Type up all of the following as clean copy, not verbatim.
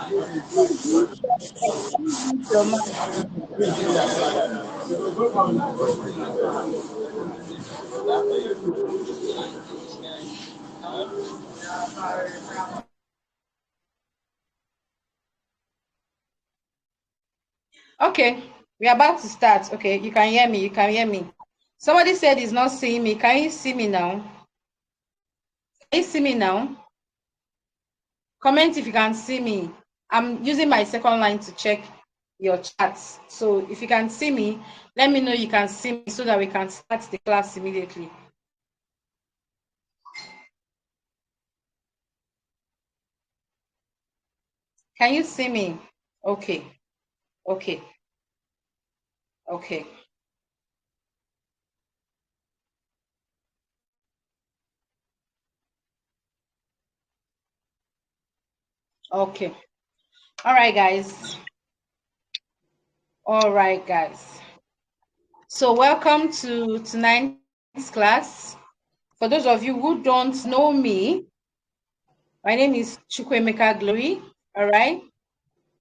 Your mic. Okay, we are about to start. Okay, you can hear me. You can hear me. Somebody said he's not seeing me. Can you see me now? Can you see me now? Comment if you can see me. I'm using my second line to check your chats. So if you can see me, let me know you can see me so that we can start the class immediately. Can you see me? Okay. Okay. Okay. Okay. All right, guys. All right, guys. So welcome to tonight's class. For those of you who don't know me, my name is Chukwemeka Glory. All right.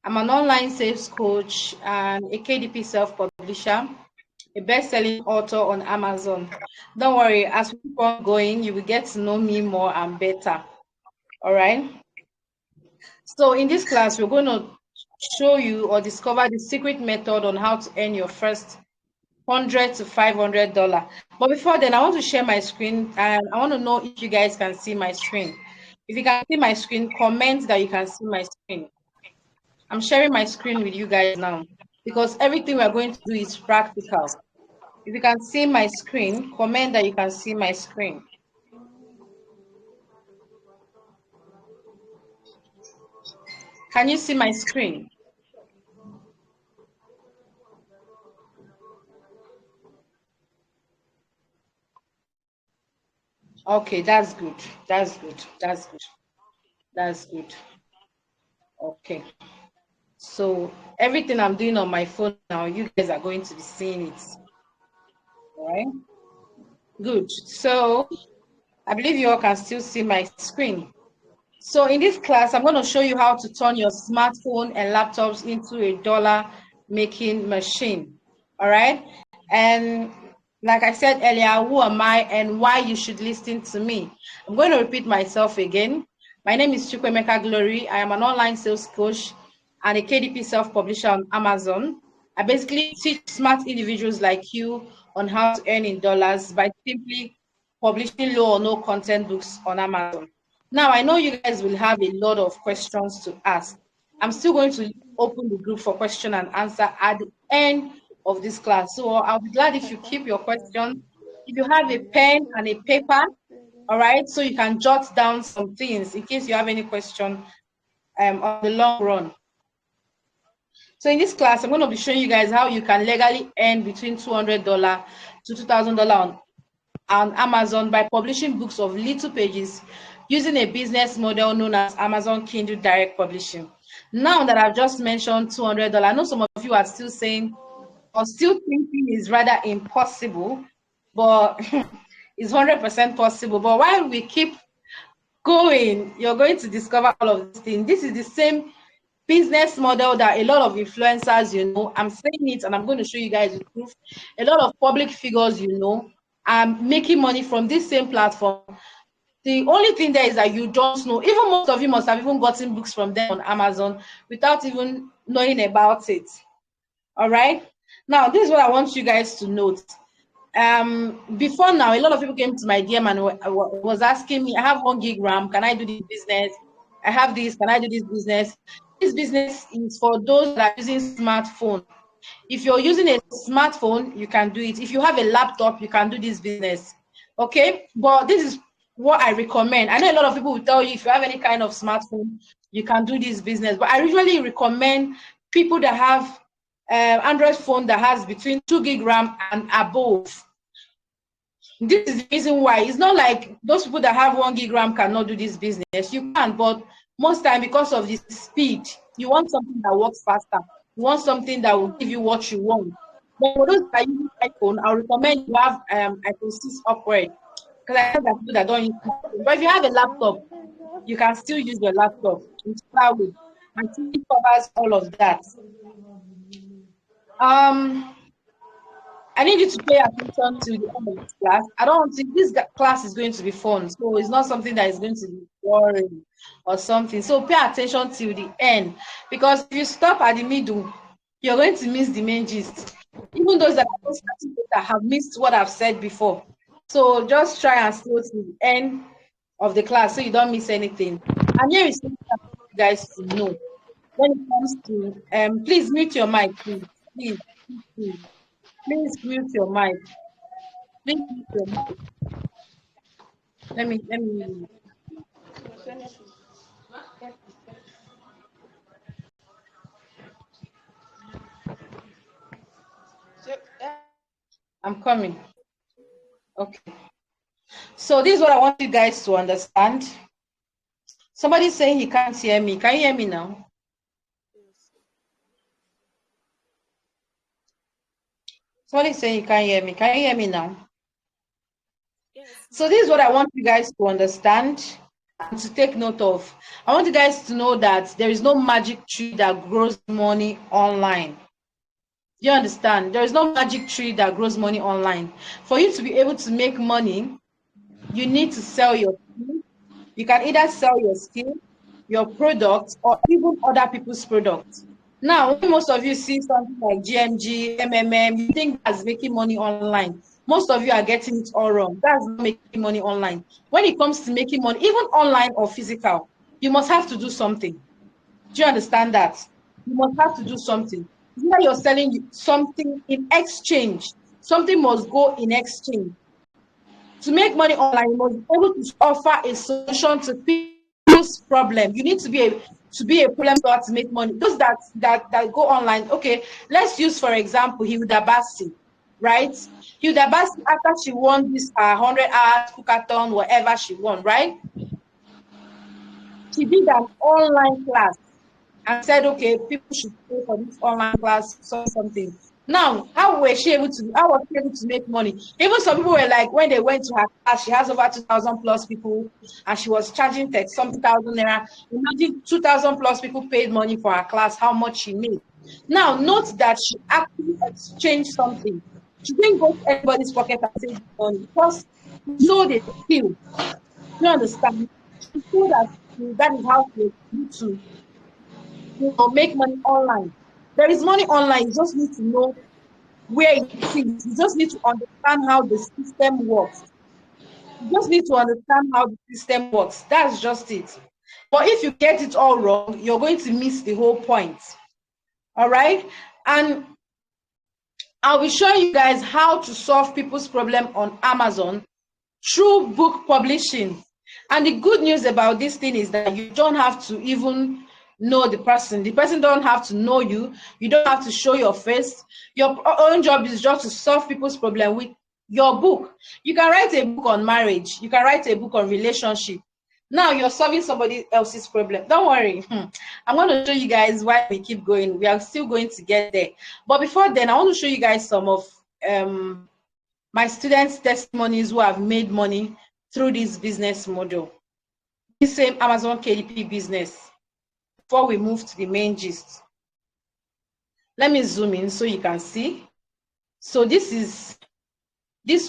I'm an online sales coach and a KDP self-publisher, a best-selling author on Amazon. Don't worry, as we keep on going, you will get to know me more and better. All right. So in this class, we're going to show you or discover the secret method on how to earn your first $100 to $500. But before then, I want to share my screen and I want to know if you guys can see my screen. If you can see my screen, comment that you can see my screen. I'm sharing my screen with you guys now because everything we're going to do is practical. If you can see my screen, comment that you can see my screen. Can you see my screen? Okay, that's good. That's good. That's good. That's good. Okay. So everything I'm doing on my phone now, you guys are going to be seeing it. All right. Good. So I believe you all can still see my screen. So in this class, I'm going to show you how to turn your smartphone and laptops into a dollar making machine. All right. And like I said earlier, who am I and why you should listen to me? I'm going to repeat myself again. My name is Chukwemeka Glory. I am an online sales coach and a KDP self-publisher on Amazon. I basically teach smart individuals like you on how to earn in dollars by simply publishing low or no content books on Amazon. Now, I know you guys will have a lot of questions to ask. I'm still going to open the group for question and answer at the end of this class. So I'll be glad if you keep your questions. If you have a pen and a paper, all right, so you can jot down some things in case you have any question on the long run. So in this class, I'm going to be showing you guys how you can legally earn between $200 to $2,000 on Amazon by publishing books of little pages using a business model known as Amazon Kindle Direct Publishing. Now that I've just mentioned $200, I know some of you are still saying or still thinking is rather impossible, but it's 100% possible. But while we keep going, you're going to discover all of these things. This is the same business model that a lot of influencers, I'm saying it and I'm going to show you guys the proof. A lot of public figures, are making money from this same platform. The only thing there is that you don't know. Even most of you must have even gotten books from them on Amazon without even knowing about it. All right. Now, this is what I want you guys to note. Before now, a lot of people came to my DM and was asking me, I have 1 gig RAM, can I do this business? I have this, can I do this business? This business is for those that are using smartphone. If you're using a smartphone, you can do it. If you have a laptop, you can do this business. Okay, but this is what I recommend. I know a lot of people will tell you if you have any kind of smartphone, you can do this business. But I usually recommend people that have Android phone that has between 2 gig RAM and above. This is the reason why. It's not like those people that have 1 gig RAM cannot do this business. You can, but most time because of the speed, you want something that works faster. You want something that will give you what you want. But for those that use iPhone, I recommend you have iPhone 6 upgrade. Because I know that people that don't use iPhone. But if you have a laptop, you can still use your laptop to start with. My team covers all of that. I need you to pay attention to the end of this class. I don't think this class is going to be fun, so it's not something that is going to be boring or something. So pay attention till the end, because if you stop at the middle, you're going to miss the main gist. Even those that are starting later have missed what I've said before. So just try and stay to the end of the class so you don't miss anything. And here is something I want you guys to know when it comes to please mute your mic, please. Please, please. Please mute your mic. Please mute your mic. Let me. I'm coming. Okay. So this is what I want you guys to understand. Somebody's saying he can't hear me. Can you hear me now? Somebody's saying he can't hear me. Can you hear me now? Yes. So this is what I want you guys to understand and to take note of. I want you guys to know that there is no magic tree that grows money online. You understand? There is no magic tree that grows money online. For you to be able to make money, you need to sell your skill. You can either sell your skill, your product, or even other people's products. Now, when most of you see something like GMG, MMM, you think that's making money online. Most of you are getting it all wrong. That's not making money online. When it comes to making money, even online or physical, you must have to do something. Do you understand that? You must have to do something. Either you're selling something in exchange, something must go in exchange. To make money online, you must be able to offer a solution to people's problem. You need to be a problem solver to make money. Those that go online. Okay, let's use for example Hilda Bassi, right? Hilda Bassi, after she won this 100 hours hackathon, whatever she won, right? She did an online class and said, okay, people should pay for this online class, so something. Now, how was she able to make money? Even some people were like, when they went to her class, she has over 2,000 plus people and she was charging 30 something thousand naira. Imagine 2,000 plus people paid money for her class, how much she made. Now, note that she actually exchanged something. She didn't go to anybody's pocket and save money because she sold a skill. You understand? She sold that skill. That is how she was able to make money online. There is money online. You just need to know where it is. You just need to understand how the system works. You just need to understand how the system works. That's just it. But if you get it all wrong, you're going to miss the whole point. All right? And I'll be showing you guys how to solve people's problem on Amazon through book publishing. And the good news about this thing is that you don't have to even know the person. The person don't have to know you. You don't have to show your face. Your own job is just to solve people's problem with your book. You can write a book on marriage. You can write a book on relationship. Now you're solving somebody else's problem. Don't worry. I'm going to show you guys why we keep going. We are still going to get there. But before then, I want to show you guys some of my students' testimonies who have made money through this business model. This same Amazon KDP business. Before we move to the main gist, let me zoom in so you can see. So this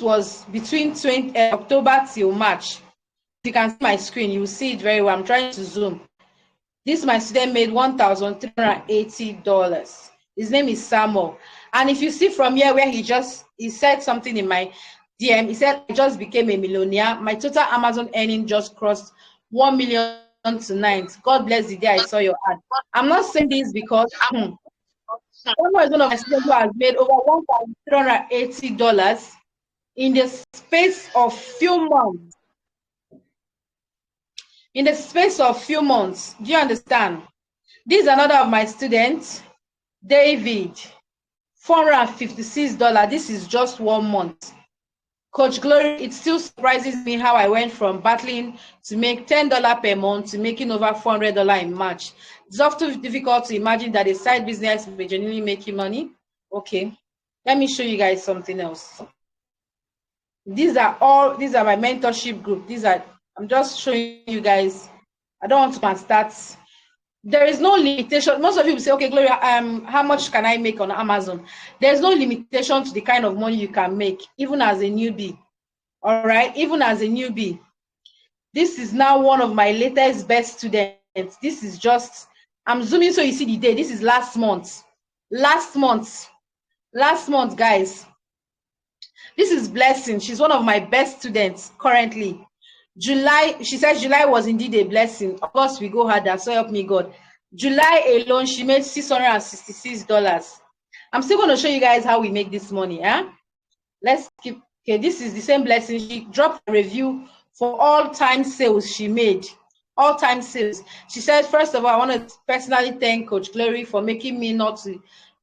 was between October till March. If you can see my screen, you will see it very well. I'm trying to zoom. This my student made $1,380. His name is Samuel. And if you see from here where he said something in my DM, he said, I just became a millionaire. My total Amazon earning just crossed 1 million tonight. God bless the day I saw your ad. I'm not saying this because Samuel is one of my students who has made over $1,380 in the space of few months. In the space of few months. Do you understand? This is another of my students, David, $456. This is just 1 month. Coach Glory, it still surprises me how I went from battling to make $10 per month to making over $400 in March. It's often difficult to imagine that a side business may genuinely make you money. Okay, let me show you guys something else. These are my mentorship group. I'm just showing you guys. I don't want to start There is no limitation. Most of you will say, okay, Gloria, how much can I make on Amazon? There's no limitation to the kind of money you can make, even as a newbie. All right, even as a newbie. This is now one of my latest best students. This is just, I'm zooming so you see the day. This is last month. Last month, guys. This is Blessing. She's one of my best students currently. July, she says July was indeed a blessing. Of course, we go harder, so help me God. July alone, she made $666. I'm still going to show you guys how we make this money. Let's keep, okay, this is the same Blessing. She dropped a review for all-time sales she made. All-time sales. She said, first of all, I want to personally thank Coach Glory for making me not to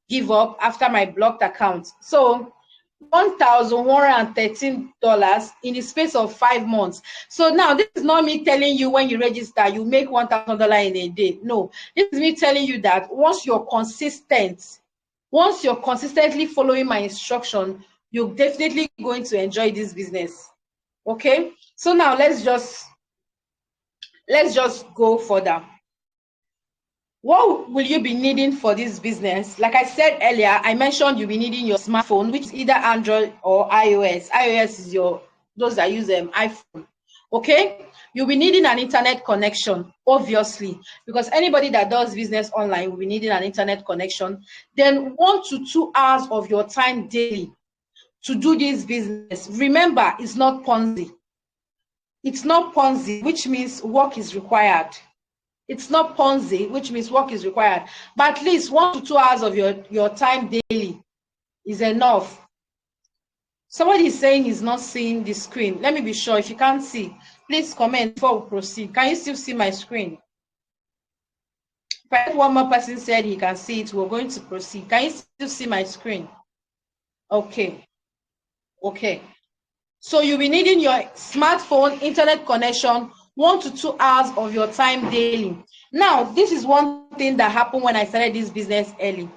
give up after my blocked account. So $1,113 in the space of 5 months. So now this is not me telling you when you register, you make $1,000 in a day. No, this is me telling you that once you're consistent, once you're consistently following my instruction, you're definitely going to enjoy this business. Okay, so now let's just go further. What will you be needing for this business? Like I said earlier, I mentioned you'll be needing your smartphone, which is either Android or iOS. iOS is those that use iPhone. Okay, you'll be needing an internet connection, obviously, because anybody that does business online will be needing an internet connection. Then 1 to 2 hours of your time daily to do this business. Remember, it's not Ponzi. It's not Ponzi, which means work is required. It's not Ponzi, which means work is required. But at least 1 to 2 hours of your time daily is enough. Somebody is saying he's not seeing the screen. Let me be sure. If you can't see, please comment before we proceed. Can you still see my screen? If one more person said he can see it, we're going to proceed. Can you still see my screen? Okay. Okay. So you'll be needing your smartphone, internet connection, 1 to 2 hours of your time daily. Now, this is one thing that happened when I started this business early.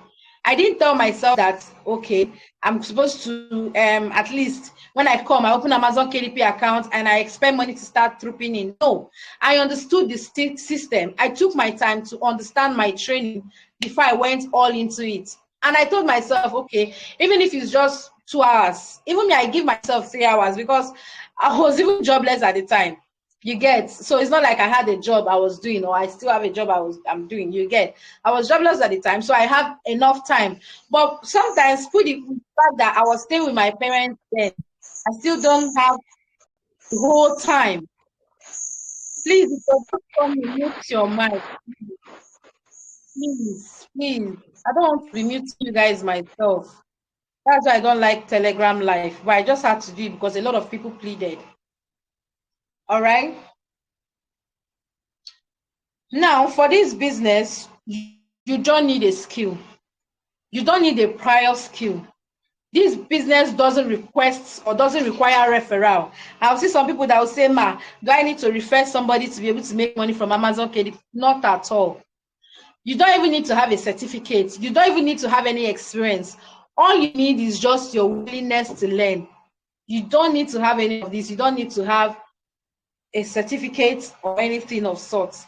I didn't tell myself that, okay, I'm supposed to, at least when I come, I open Amazon KDP account and I expect money to start trooping in. No, I understood the system. I took my time to understand my training before I went all into it. And I told myself, okay, even if it's just 2 hours, even me, I give myself 3 hours because I was even jobless at the time. You get, so it's not like I had a job I was doing, or I still have a job I'm doing. You get, I was jobless at the time, so I have enough time. But sometimes, put the fact that I was staying with my parents, then I still don't have the whole time. Please, if you don't mute your mic, please. I don't want to be muting you guys myself. That's why I don't like Telegram Live, but I just had to do it because a lot of people pleaded. All right. Now, for this business, you don't need a skill. You don't need a prior skill. This business doesn't request or doesn't require referral. I'll see some people that will say, Ma, do I need to refer somebody to be able to make money from Amazon KDP? Not at all. You don't even need to have a certificate. You don't even need to have any experience. All you need is just your willingness to learn. You don't need to have any of this. You don't need to have a certificate or anything of sorts.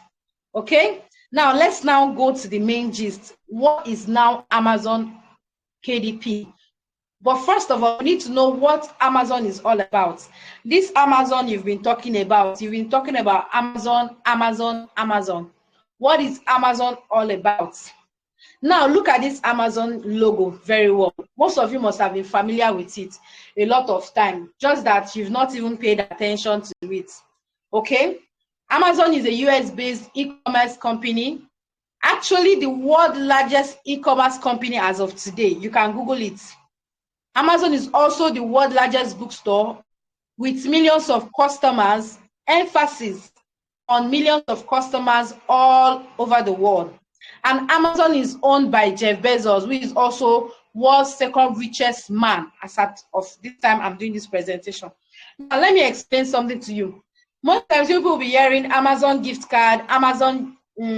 Okay, now let's now go to the main gist. What is now Amazon KDP? But first of all, you need to know what Amazon is all about. This Amazon you've been talking about Amazon. What is Amazon all about? Now look at this Amazon logo very well. Most of you must have been familiar with it a lot of time, just that you've not even paid attention to it. Okay, Amazon is a US-based e-commerce company, actually the world's largest e-commerce company as of today. You can Google it. Amazon is also the world's largest bookstore with millions of customers, emphasis on millions of customers all over the world. And Amazon is owned by Jeff Bezos, who is also world's second richest man as of this time I'm doing this presentation. Now let me explain something to you. Most times people will be hearing Amazon gift card, Amazon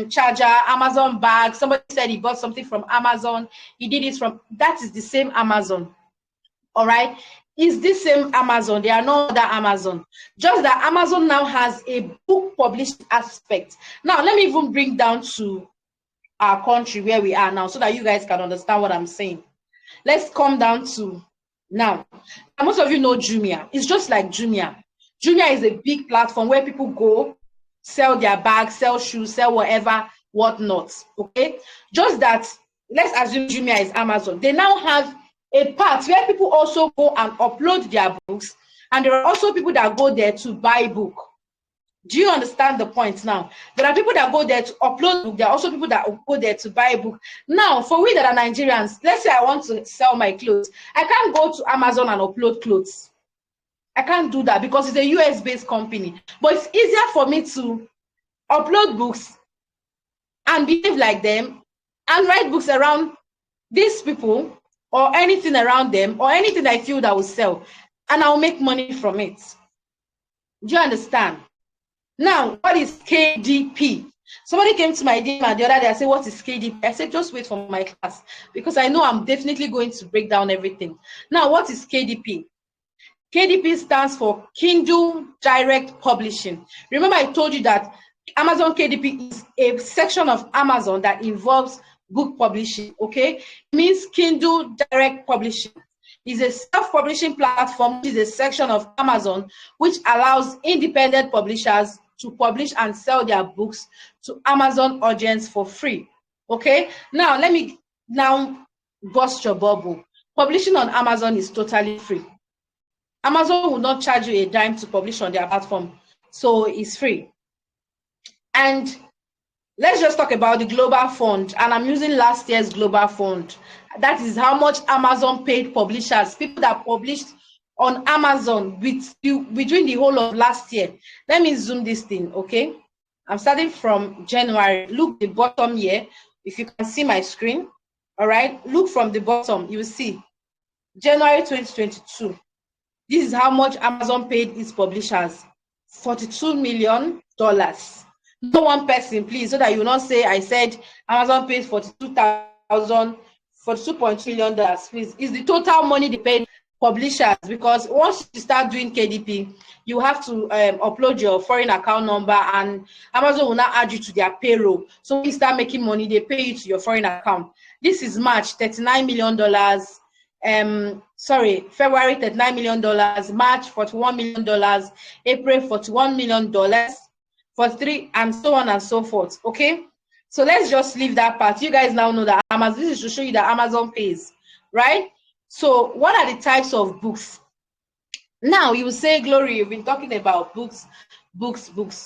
charger, Amazon bag. Somebody said he bought something from Amazon. He did it from, that is the same Amazon. All right. It's the same Amazon. There are no other Amazon. Just that Amazon now has a book publishing aspect. Now, let me even bring down to our country where we are now, so that you guys can understand what I'm saying. Let's come down to now. Most of you know Jumia. It's just like Jumia. Jumia is a big platform where people go sell their bags, sell shoes, sell whatever, whatnot. Okay, just that, let's assume Jumia is Amazon. They now have a part where people also go and upload their books, and there are also people that go there to buy book. Do you understand the point now? There are people that go there to upload book. There are also people that go there to buy a book. Now, for we that are Nigerians, let's say I want to sell my clothes. I can't go to Amazon and upload clothes. I can't do that because it's a US-based company. But it's easier for me to upload books and behave like them and write books around these people or anything around them or anything I feel that will sell. And I'll make money from it. Do you understand? Now, what is KDP? Somebody came to my DM the other day. I said, what is KDP? I said, just wait for my class because I know I'm definitely going to break down everything. Now, what is KDP? KDP stands for Kindle Direct Publishing. Remember, I told you that Amazon KDP is a section of Amazon that involves book publishing, okay? It means Kindle Direct Publishing is a self-publishing platform, which is a section of Amazon which allows independent publishers to publish and sell their books to Amazon audience for free. Okay, now let me bust your bubble. Publishing on Amazon is totally free. Amazon will not charge you a dime to publish on their platform, so it's free. And let's just talk about the Global Fund, and I'm using last year's Global Fund. That is how much Amazon paid publishers, people that published on Amazon between the whole of last year. Let me zoom this thing, okay? I'm starting from January. Look the bottom here, if you can see my screen. All right, look from the bottom, you will see January 2022. This is how much Amazon paid its publishers, $42 million. No one person, please, so that you will not say I said Amazon paid $42.2 million. Please, it's the total money they paid publishers, because once you start doing KDP, you have to upload your foreign account number, and Amazon will now add you to their payroll. So when you start making money, they pay you to your foreign account. This is March, $39 million. February, $39 million. March, $41 million. April, $41 million. 43, and so on and so forth. Okay, so let's just leave that part. You guys now know that Amazon, this is to show you that Amazon pays, right? So what are the types of books? Now you will say, Glory, you've been talking about books.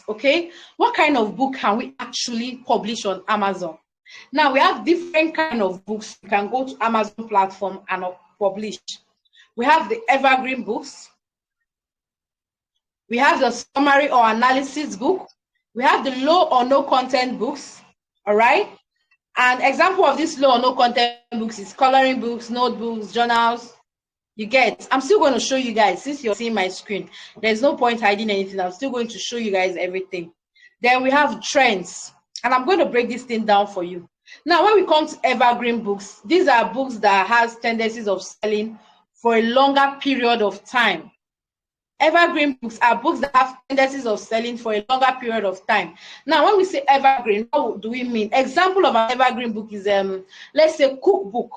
Okay, what kind of book can we actually publish on Amazon? Now we have different kind of books. You can go to Amazon platform and publish. We have the evergreen books. We have the summary or analysis book. We have the low or no content books, all right? An example of this low or no content books is coloring books, notebooks, journals. You get, I'm still going to show you guys, since you're seeing my screen, there's no point hiding anything. I'm still going to show you guys everything. Then we have trends, and I'm going to break this thing down for you. Now, when we come to evergreen books, these are books that has tendencies of selling for a longer period of time. Evergreen books are books that have tendencies of selling for a longer period of time. Now, when we say evergreen, what do we mean? Example of an evergreen book is, let's say, cookbook.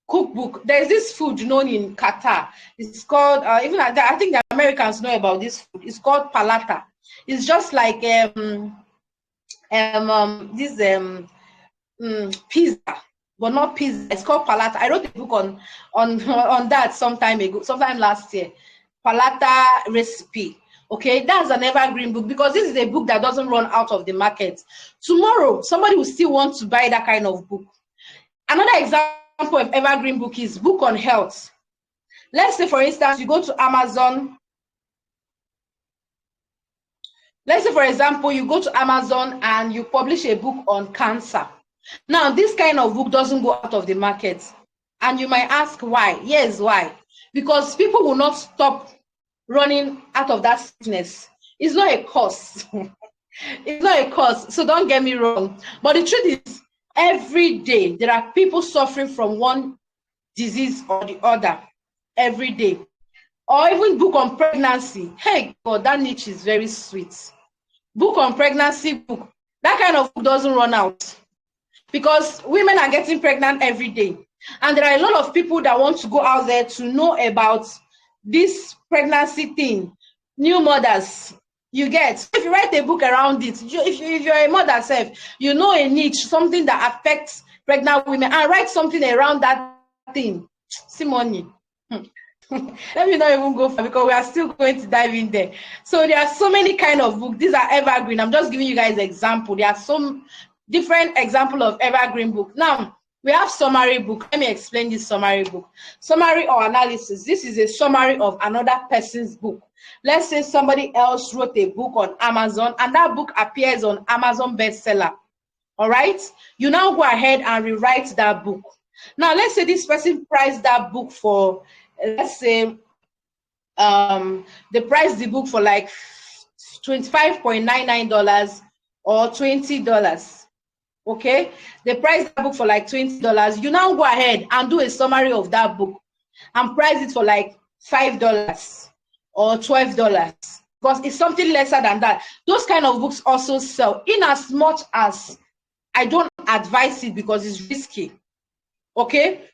Cookbook. There's this food known in Qatar. It's called, I think the Americans know about this food. It's called palata. It's just like pizza, but not pizza. It's called palata. I wrote a book on that sometime last year. Palata recipe. Okay, that's an evergreen book, because this is a book that doesn't run out of the market. Tomorrow, somebody will still want to buy that kind of book. Another example of evergreen book is book on health. Let's say, for instance, you go to Amazon. Let's say, for example, you go to Amazon and you publish a book on cancer. Now, this kind of book doesn't go out of the market. And you might ask why. Yes, why? Because people will not stop running out of that sickness. It's not a cause. It's not a cause. So don't get me wrong. But the truth is, every day there are people suffering from one disease or the other. Every day. Or even book on pregnancy. Hey, God, that niche is very sweet. Book on pregnancy book. That kind of book doesn't run out. because women are getting pregnant every day. And there are a lot of people that want to go out there to know about this pregnancy thing, new mothers. You get, if you write a book around it, if you're a mother self, you know a niche, something that affects pregnant women, and write something around that thing. Simone. Let me not even go for, because we are still going to dive in there. So there are so many kind of books. These are evergreen. I'm just giving you guys example. There are some different example of evergreen book. Now we have summary book. Let me explain this summary book. Summary or analysis. This is a summary of another person's book. Let's say somebody else wrote a book on Amazon and that book appears on Amazon bestseller. All right. You now go ahead and rewrite that book. Now let's say this person priced that book for, let's say they priced the book for like $25.99 or $20. Okay, they priced the book for like $20. You now go ahead and do a summary of that book and price it for like $5 or $12, because it's something lesser than that. Those kind of books also sell, in as much as I don't advise it because it's risky. Okay,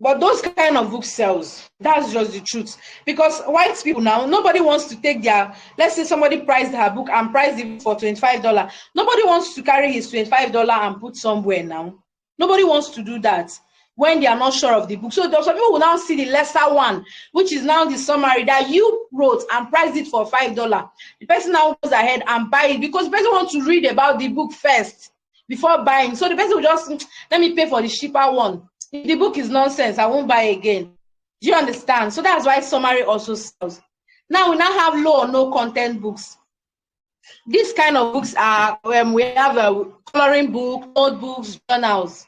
but those kind of books sells. That's just the truth. Because white people now, nobody wants to take their, let's say somebody priced her book and priced it for $25. Nobody wants to carry his $25 and put somewhere now. Nobody wants to do that when they are not sure of the book. So some people will now see the lesser one, which is now the summary that you wrote and priced it for $5. The person now goes ahead and buy it because the person wants to read about the book first before buying. So the person will just, let me pay for the cheaper one. If the book is nonsense, I won't buy again. Do you understand? So that's why summary also sells. Now we now have low or no content books. These kind of books are we have a coloring book, notebooks, journals.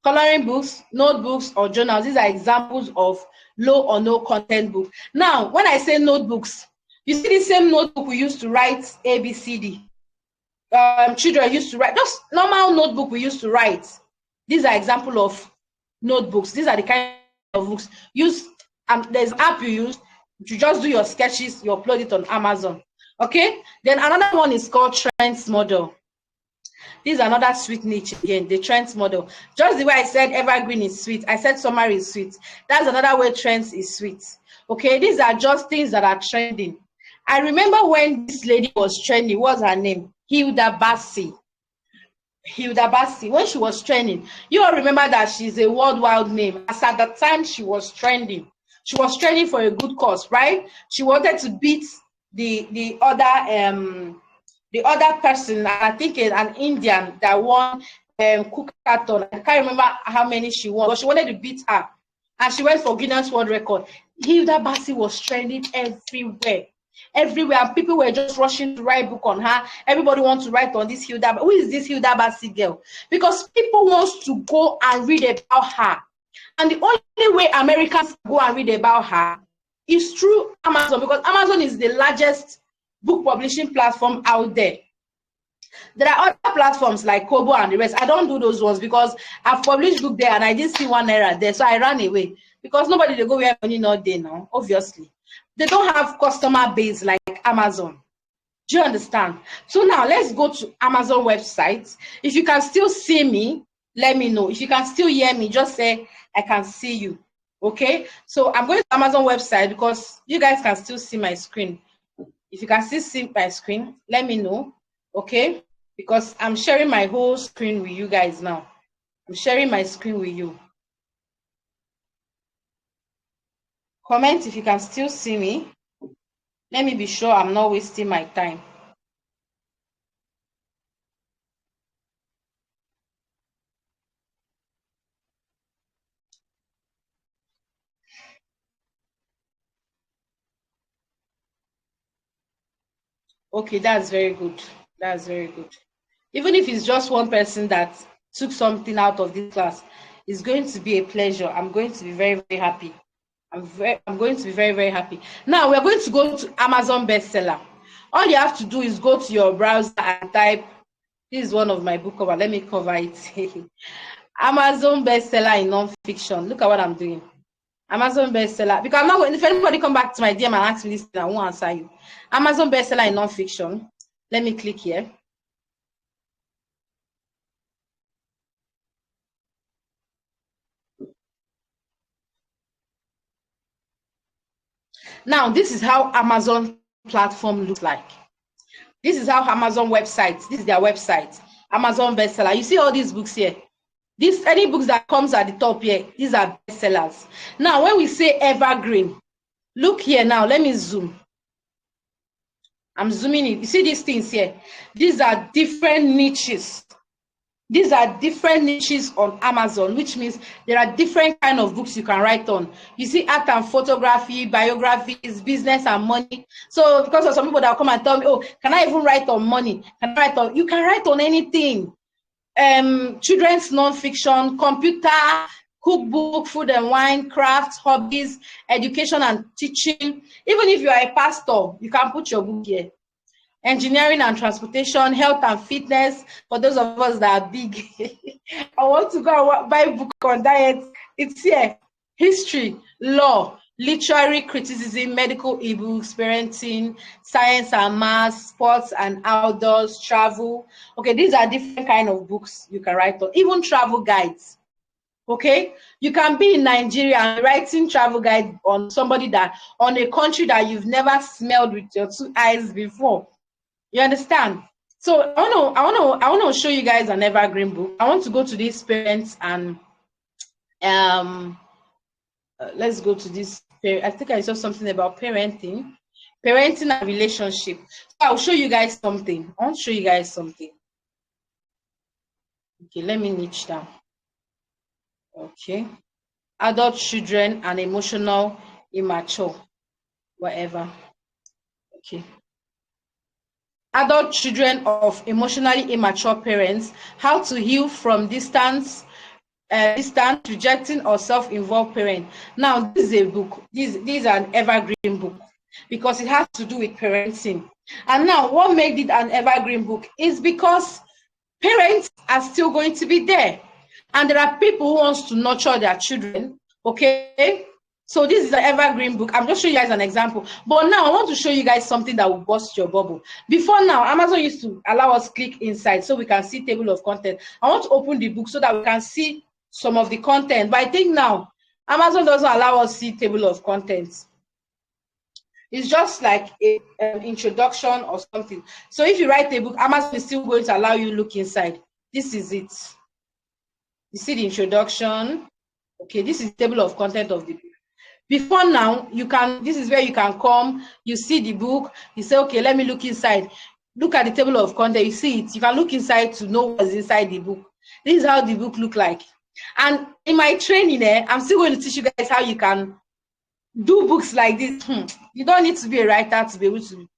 Coloring books, notebooks, or journals. These are examples of low or no content book. Now, when I say notebooks, you see the same notebook we used to write ABCD. Children used to write, just normal notebook we used to write. These are examples of notebooks. These are the kind of books use. There's an app you use to just do your sketches. You upload it on Amazon. Okay. Then another one is called Trends Model. This is another sweet niche again, the Trends Model. Just the way I said evergreen is sweet, I said summary is sweet. That's another way trends is sweet. Okay, these are just things that are trending. I remember when this lady was trending, what's her name? Hilda Bassi. Hilda Bassi, when she was trending, you all remember that she's a worldwide name. As at the time she was trending for a good cause, right? She wanted to beat the other person, I think an Indian that won Cookathon. I can't remember how many she won, but she wanted to beat her. And she went for Guinness World Record. Hilda Bassi was trending everywhere. And people were just rushing to write book on her. Everybody wants to write on this Hilda. Who is this Hilda Bassi girl? Because people want to go and read about her. And the only way Americans go and read about her is through Amazon, because Amazon is the largest book publishing platform out there. There are other platforms like Kobo and the rest. I don't do those ones because I've published book there and I didn't see $1 there, so I ran away, because nobody they go where money not there now. Obviously, they don't have customer base like Amazon. Do you understand? So now let's go to Amazon website. If you can still see me, let me know. If you can still hear me, just say I can see you. Okay, so I'm going to Amazon website because you guys can still see my screen. If you can still see my screen, let me know. Okay, because I'm sharing my whole screen with you guys now. I'm sharing my screen with you. Comment if you can still see me. Let me be sure I'm not wasting my time. Okay, that's very good. That's very good. Even if it's just one person that took something out of this class, it's going to be a pleasure. I'm going to be very, very happy. I'm going to be very, very happy. Now we're going to go to Amazon bestseller. All you have to do is go to your browser and type. This is one of my book cover. Let me cover it. Amazon bestseller in non-fiction. Look at what I'm doing. Amazon bestseller. Because I'm not going. If anybody come back to my DM and ask me this, I won't answer you. Amazon bestseller in non-fiction. Let me click here. Now, this is how Amazon platform looks like. This is how Amazon website, this is their website, Amazon bestseller. You see all these books here. This any books that comes at the top here, these are bestsellers. Now, when we say evergreen, look here now, let me zoom. I'm zooming in. You see these things here? These are different niches. These are different niches on Amazon, which means there are different kind of books you can write on. You see art and photography, biographies, business and money. So because of some people that will come and tell me, oh, can I even write on money? Can I write on? You can write on anything. Children's non-fiction, computer, cookbook, food and wine, crafts, hobbies, education and teaching. Even if you are a pastor, you can put your book here. Engineering and transportation, health and fitness. For those of us that are big, I want to go and buy a book on diet. It's here. History, law, literary criticism, medical ebooks, parenting, science and math, sports and outdoors, travel. Okay, these are different kind of books you can write on. Even travel guides. Okay, you can be in Nigeria and writing travel guide on somebody that on a country that you've never smelled with your two eyes before. You understand? So I want to show you guys an evergreen book. I want to go to these parents and let's go to this. I think I saw something about parenting and relationship. So I'll show you guys something. I want to show you guys something. Okay, let me niche down. Okay, adult children and emotional immature, whatever. Okay. Adult children of emotionally immature parents, how to heal from distant, rejecting or self-involved parent. Now, this is a book. This is an evergreen book because it has to do with parenting. And now, what made it an evergreen book is because parents are still going to be there, and there are people who wants to nurture their children. Okay, so this is an evergreen book. I'm just showing you guys an example. But now I want to show you guys something that will burst your bubble. Before now, Amazon used to allow us click inside so we can see table of content. I want to open the book so that we can see some of the content. But I think now Amazon doesn't allow us see table of contents. It's just like an introduction or something. So if you write a book, Amazon is still going to allow you look inside. This is it. You see the introduction. Okay, this is table of content of the book. Before now, you can, this is where you can come, you see the book, you say, okay, let me look inside. Look at the table of content, you see it. You can look inside to know what's inside the book. This is how the book look like. And in my training, I'm still going to teach you guys how you can do books like this. You don't need to be a writer to be able to.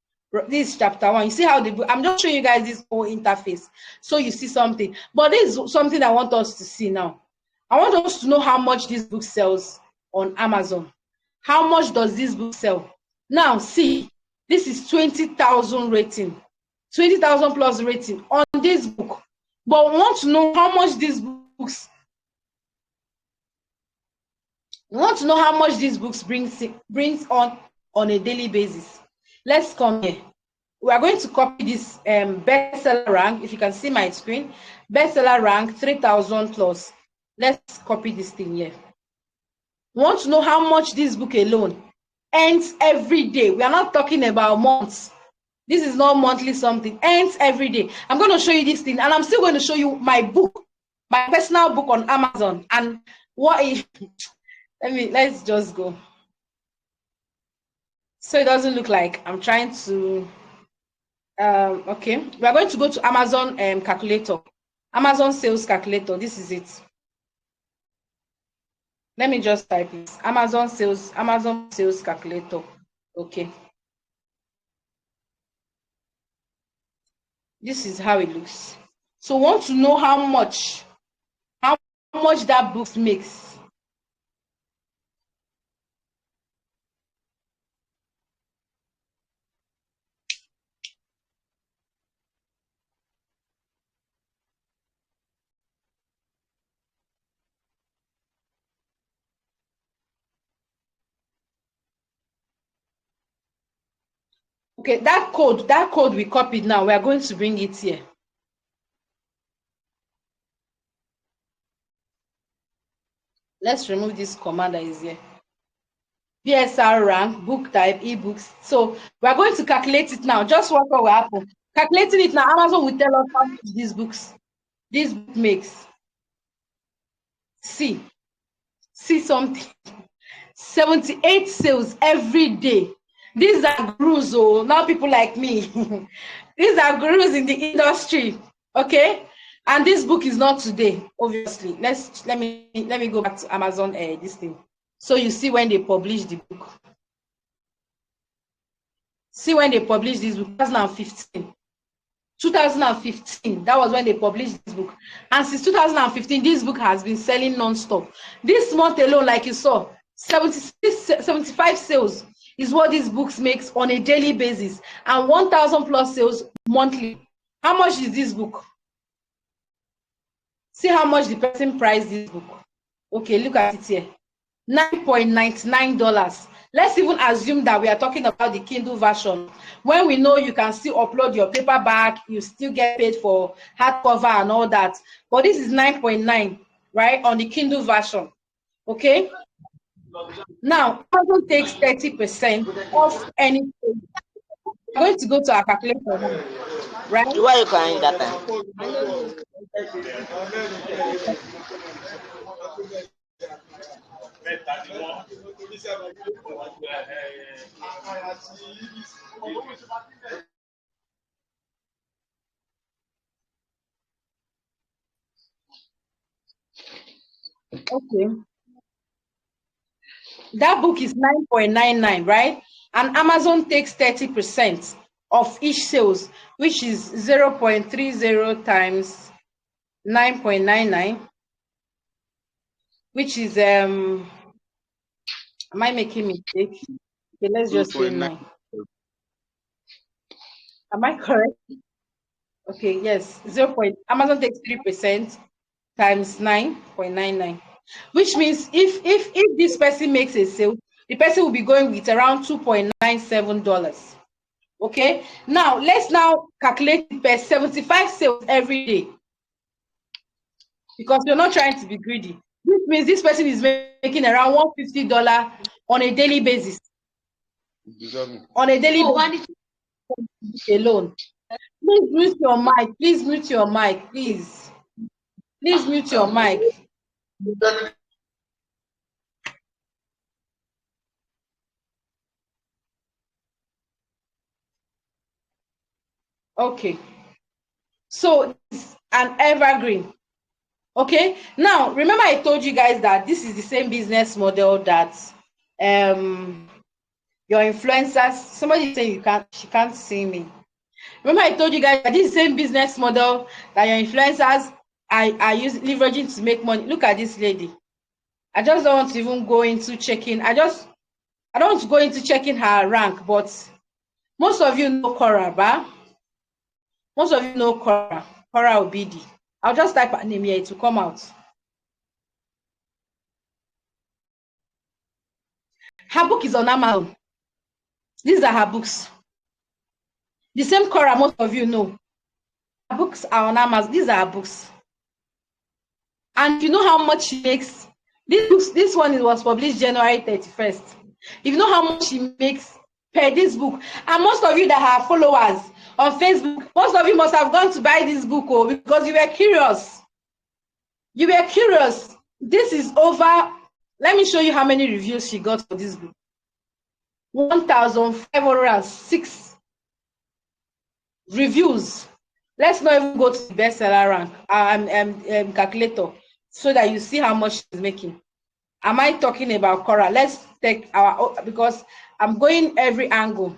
This is chapter 1. You see how the book, I'm just showing you guys this whole interface so you see something. But this is something I want us to see now. I want us to know how much this book sells on Amazon. How much does this book sell? Now, see, this is 20,000 rating, 20,000 plus rating on this book. But we want to know how much these books, we want to know how much these books brings on a daily basis. Let's come here. We are going to copy this bestseller rank. If you can see my screen, bestseller rank 3,000 plus. Let's copy this thing here. We want to know how much this book alone earns every day. We are not talking about months. This is not monthly something. Earns every day. I'm going to show you this thing, and I'm still going to show you my book, my personal book on Amazon. And what if, let's just go. So it doesn't look like I'm trying to, okay. We are going to go to Amazon calculator. Amazon sales calculator. This is it. Let me just type this. Amazon sales calculator. Okay. This is how it looks. So want to know how much that book makes. Okay, that code we copied now, we are going to bring it here. Let's remove this command that is here. BSR rank, book type, ebooks. So we're going to calculate it now. Just what will happen. Calculating it now, Amazon will tell us how much this book makes. See something. 78 sales every day. These are gurus, oh, not people like me. These are gurus in the industry. Okay, and this book is not today, obviously. Let me go back to Amazon this thing. So you see when they publish the book. See when they published this book, 2015. 2015, that was when they published this book. And since 2015, this book has been selling non-stop. This month alone, like you saw, 75 sales is what these books makes on a daily basis, and 1,000 plus sales monthly. How much is this book? See how much the person priced this book. Okay, look at it here. $9.99. Let's even assume that we are talking about the Kindle version. When we know you can still upload your paperback, you still get paid for hardcover and all that. But this is 9.9, right, on the Kindle version. Okay. Now, Amazon takes 30% off anything. We're going to go to our calculator now, right? Why are you crying that time? Okay. That book is 9.99, right? And Amazon takes 30% of each sales, which is 0.30 times 9.99, which is am I making mistake? Okay, let's just say 9. Am I correct? Okay, yes. Amazon takes 3% times 9.99, which means if this person makes a sale, the person will be going with around $2.97. Okay, now let's now calculate per 75 sales every day, because we're not trying to be greedy. This means this person is making around $150 on a daily basis. On a daily basis alone. Please mute your mic. Please mute your mic. Please mute your mic. Okay. So it's an evergreen. Okay. Now remember I told you guys that this is the same business model that your influencers. Somebody saying she can't see me. Remember I told you guys that this is the same business model that your influencers are leveraging to make money. Look at this lady. I just don't want to even go into checking. I don't want to go into checking her rank, but most of you know Cora, ba? Most of you know Cora Obidi. I'll just type her name here to come out. Her book is on Amazon. These are her books. The same Cora most of you know. Her books are on Amazon. These are her books. And you know how much she makes? This one was published January 31st. If you know how much she makes per this book, and most of you that have followers on Facebook, most of you must have gone to buy this book, because you were curious. You were curious. This is over. Let me show you how many reviews she got for this book. 1,506 reviews. Let's not even go to the bestseller rank calculator, so that you see how much she's making. Am I talking about Cora? Let's take because I'm going every angle.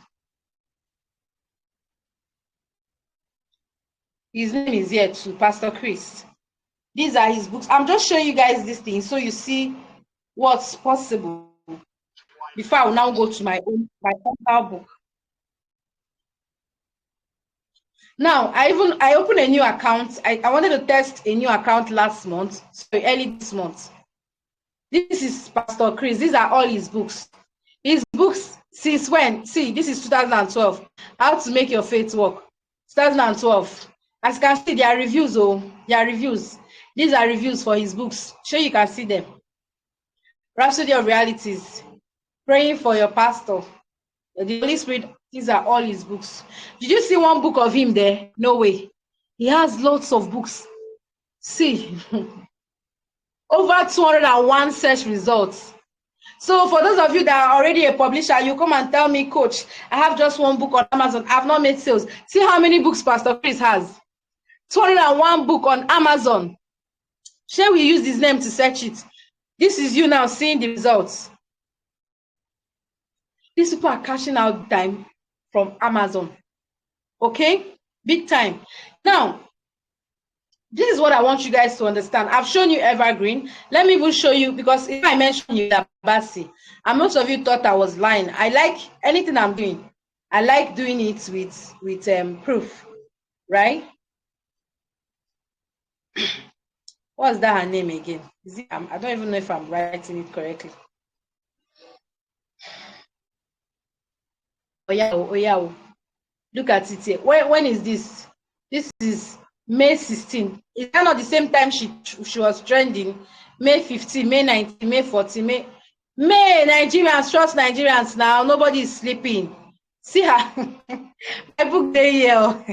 His name is here too, Pastor Chris. These are his books. I'm just showing you guys this thing so you see what's possible before I will now go to my personal book. Now, I opened a new account. I wanted to test a new account last month, so early this month. This is Pastor Chris. These are all his books. His books since when? See, this is 2012. How to make your faith work. 2012. As you can see, there are reviews. There are reviews. These are reviews for his books. Sure, you can see them. Rhapsody of Realities. Praying for your pastor. The Holy Spirit, these are all his books. Did you see one book of him there? No way. He has lots of books. See, over 201 search results. So for those of you that are already a publisher, you come and tell me, Coach, I have just one book on Amazon. I've not made sales. See how many books Pastor Chris has. 201 book on Amazon. Shall we use his name to search it? This is you now seeing the results. These people are cashing out time from Amazon. Okay? Big time. Now, this is what I want you guys to understand. I've shown you Evergreen. Let me even show you, because if I mention you Basi, and most of you thought I was lying. I like anything I'm doing. I like doing it with proof, right? What's that her name again? Is it, I don't even know if I'm writing it correctly. Oh yeah. Look at it here. When is this? This is May 16. Is that not the same time she was trending? May 15, May 19, May 14, May Nigerians, trust Nigerians now. Nobody is sleeping. See her. My book day here.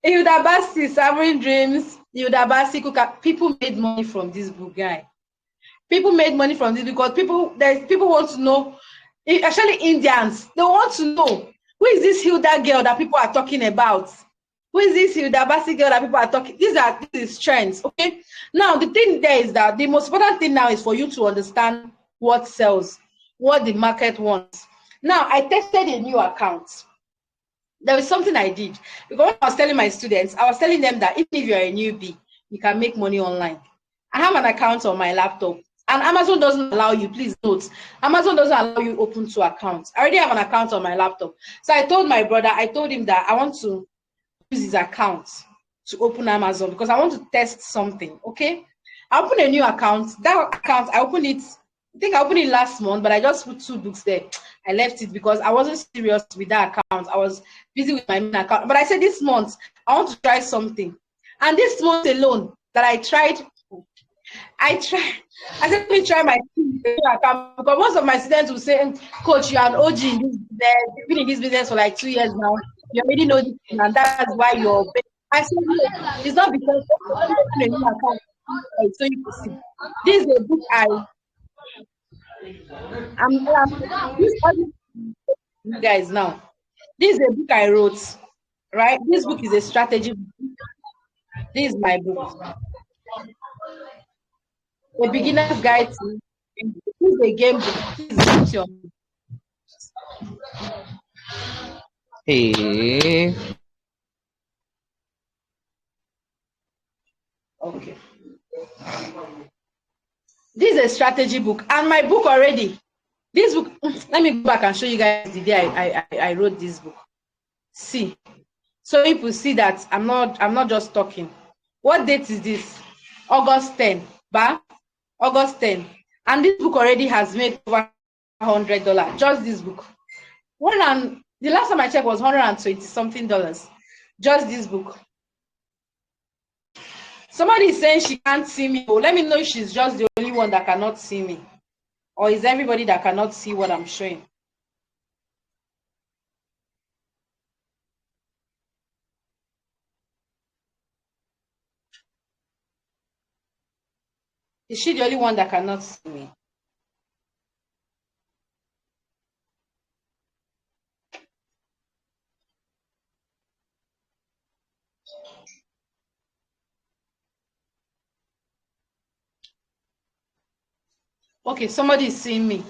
Hilda Basi, Sovereign Dreams, Hilda Basi, people made money from this book, guy. People made money from this because people want to know, especially Indians, they want to know, who is this Hilda girl that people are talking about? Who is this Hilda Basi girl that people are talking? This is trends, okay? Now, the thing there is that the most important thing now is for you to understand what sells, what the market wants. Now, I tested a new account. There was something I did. Because when I was telling my students, I was telling them that even if you're a newbie, you can make money online. I have an account on my laptop. And Amazon doesn't allow you, please note, Amazon doesn't allow you open two accounts. I already have an account on my laptop. So I told my brother, I told him that I want to use his account to open Amazon because I want to test something, okay? I opened a new account. That account, I think I opened it last month, but I just put 2 books there. I left it because I wasn't serious with that account. I was busy with my main account. But I said this month, I want to try something. And this month alone that I said, let me try my account because most of my students will say, Coach, you're an OG in this business. You've been in this business for like 2 years now. You already know this, and that's why you're. I said, no, it's not because I open a new account. So you can see. This is a book this you guys now. This is a book I wrote, right? This book is a strategy book. This is my book. A beginner's guide to this is a game book. This is your Hey. okay. This is a strategy book, and my book already. This book, let me go back and show you guys the day I wrote this book. See, so people see that I'm not just talking. What date is this? August 10, ba? August 10, and this book already has made over $100. Just this book. The last time I checked was $120 something. Just this book. Somebody is saying she can't see me. Oh, let me know if she's just the only one that cannot see me. Or is everybody that cannot see what I'm showing? Is she the only one that cannot see me? Okay, somebody is seeing me.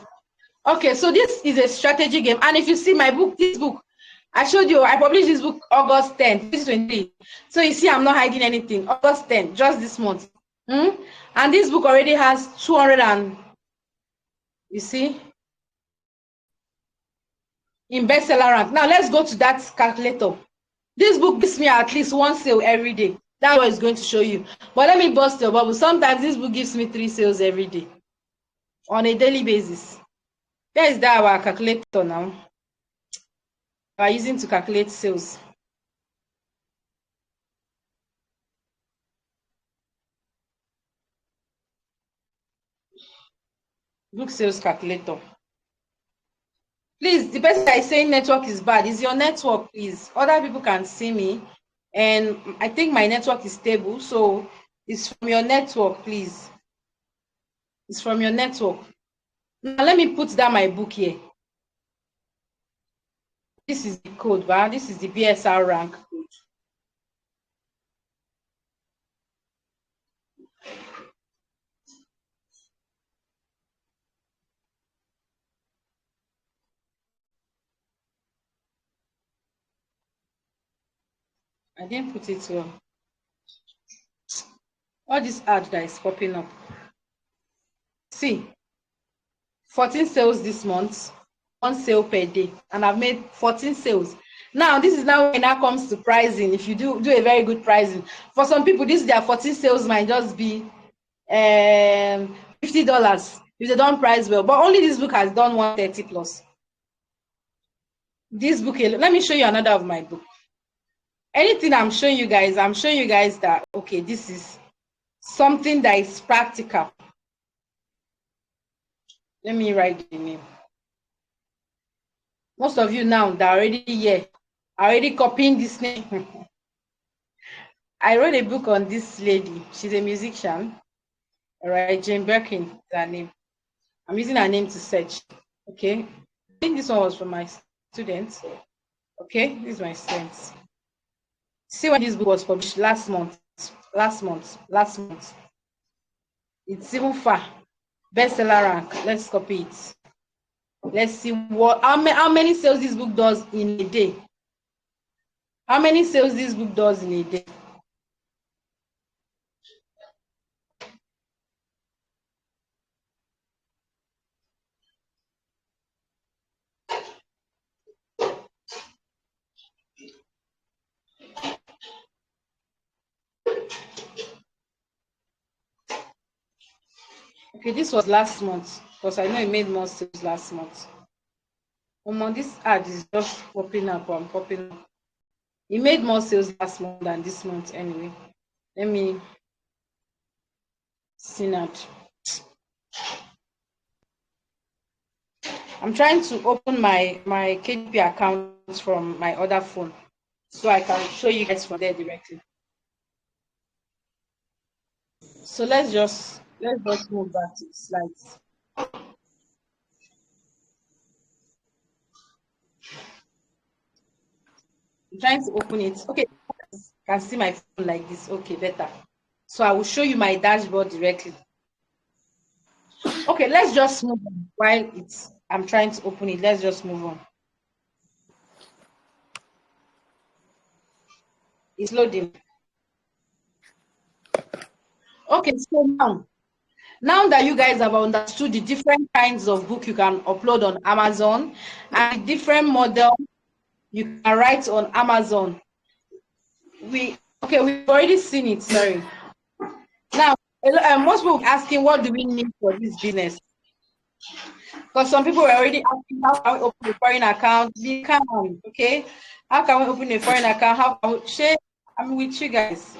Okay, so this is a strategy game. And if you see my book, this book, I showed you, I published this book August 10th, 2023. So you see, I'm not hiding anything. August 10th, just this month. And this book already has 200 and, you see, in bestseller rank. Now let's go to that calculator. This book gives me at least 1 sale every day. That's what it's going to show you. But let me bust your bubble. Sometimes this book gives me 3 sales every day on a daily basis. Where is that our calculator now? We're using to calculate sales. Book sales calculator. Please, the person that is saying network is bad, is your network, please. Other people can see me, and I think my network is stable, so it's from your network, please. It's from your network. Now, let me put down my book here. This is the code, but this is the BSR rank code. I didn't put it well. All this ad that is popping up. See, 14 sales this month, 1 sale per day, and I've made 14 sales. Now, this is now when it comes to pricing. If you do a very good pricing, for some people, this their 14 sales might just be $50 if they don't price well. But only this book has done 130 plus. This book, let me show you another of my book. Anything I'm showing you guys that, okay, this is something that is practical. Let me write the name. Most of you now that are already here are already copying this name. I wrote a book on this lady. She's a musician. All right, Jane Birkin is her name. I'm using her name to search. Okay. I think this one was from my students. Okay, this is my students. See when this book was published last month. It's even far. Bestseller rank. Let's copy it. Let's see how many sales this book does in a day. How many sales this book does in a day? Okay, this was last month because I know it made more sales last month. This ad is just popping up and popping up. It made more sales last month than this month anyway. Let me see that. I'm trying to open my KDP account from my other phone so I can show you guys from there directly. So let's just move back to the slides. I'm trying to open it. Okay, you can see my phone like this. Okay, better. So I will show you my dashboard directly. Okay, let's just move on while I'm trying to open it. Let's just move on. It's loading. Okay, so now that you guys have understood the different kinds of book you can upload on Amazon and the different model you can write on Amazon, we've already seen it. Sorry. Now, most people are asking, what do we need for this business? Because some people are already asking, how can we open a foreign account? We can, okay? How can we open a foreign account? How can we share? I'm with you guys.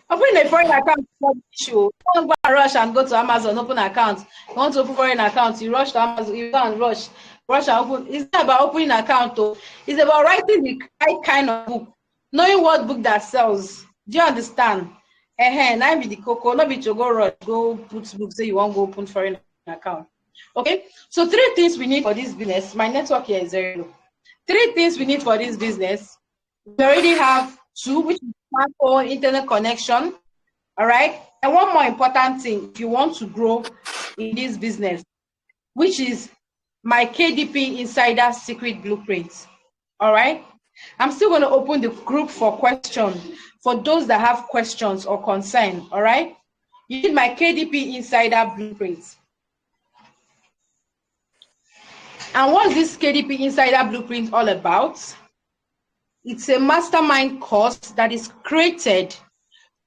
Opening a foreign account is not the issue. You don't go and rush and go to Amazon, open an account. You want to open foreign account, you rush to Amazon, you go and rush and open. It's not about opening an account, though. It's about writing the right kind of book, knowing what book that sells. Do you understand? Now be the cocoa, not be to go rush, go put book, say you want to go open foreign account. Okay, so 3 things we need for this business. My network here is very low. 3 things we need for this business. We already have 2, which is smartphone, internet connection. All right. And one more important thing, if you want to grow in this business, which is my KDP Insider Secret Blueprint. All right. I'm still going to open the group for questions for those that have questions or concern. All right. You need my KDP Insider Blueprint. And what's this KDP Insider Blueprint all about? It's a mastermind course that is created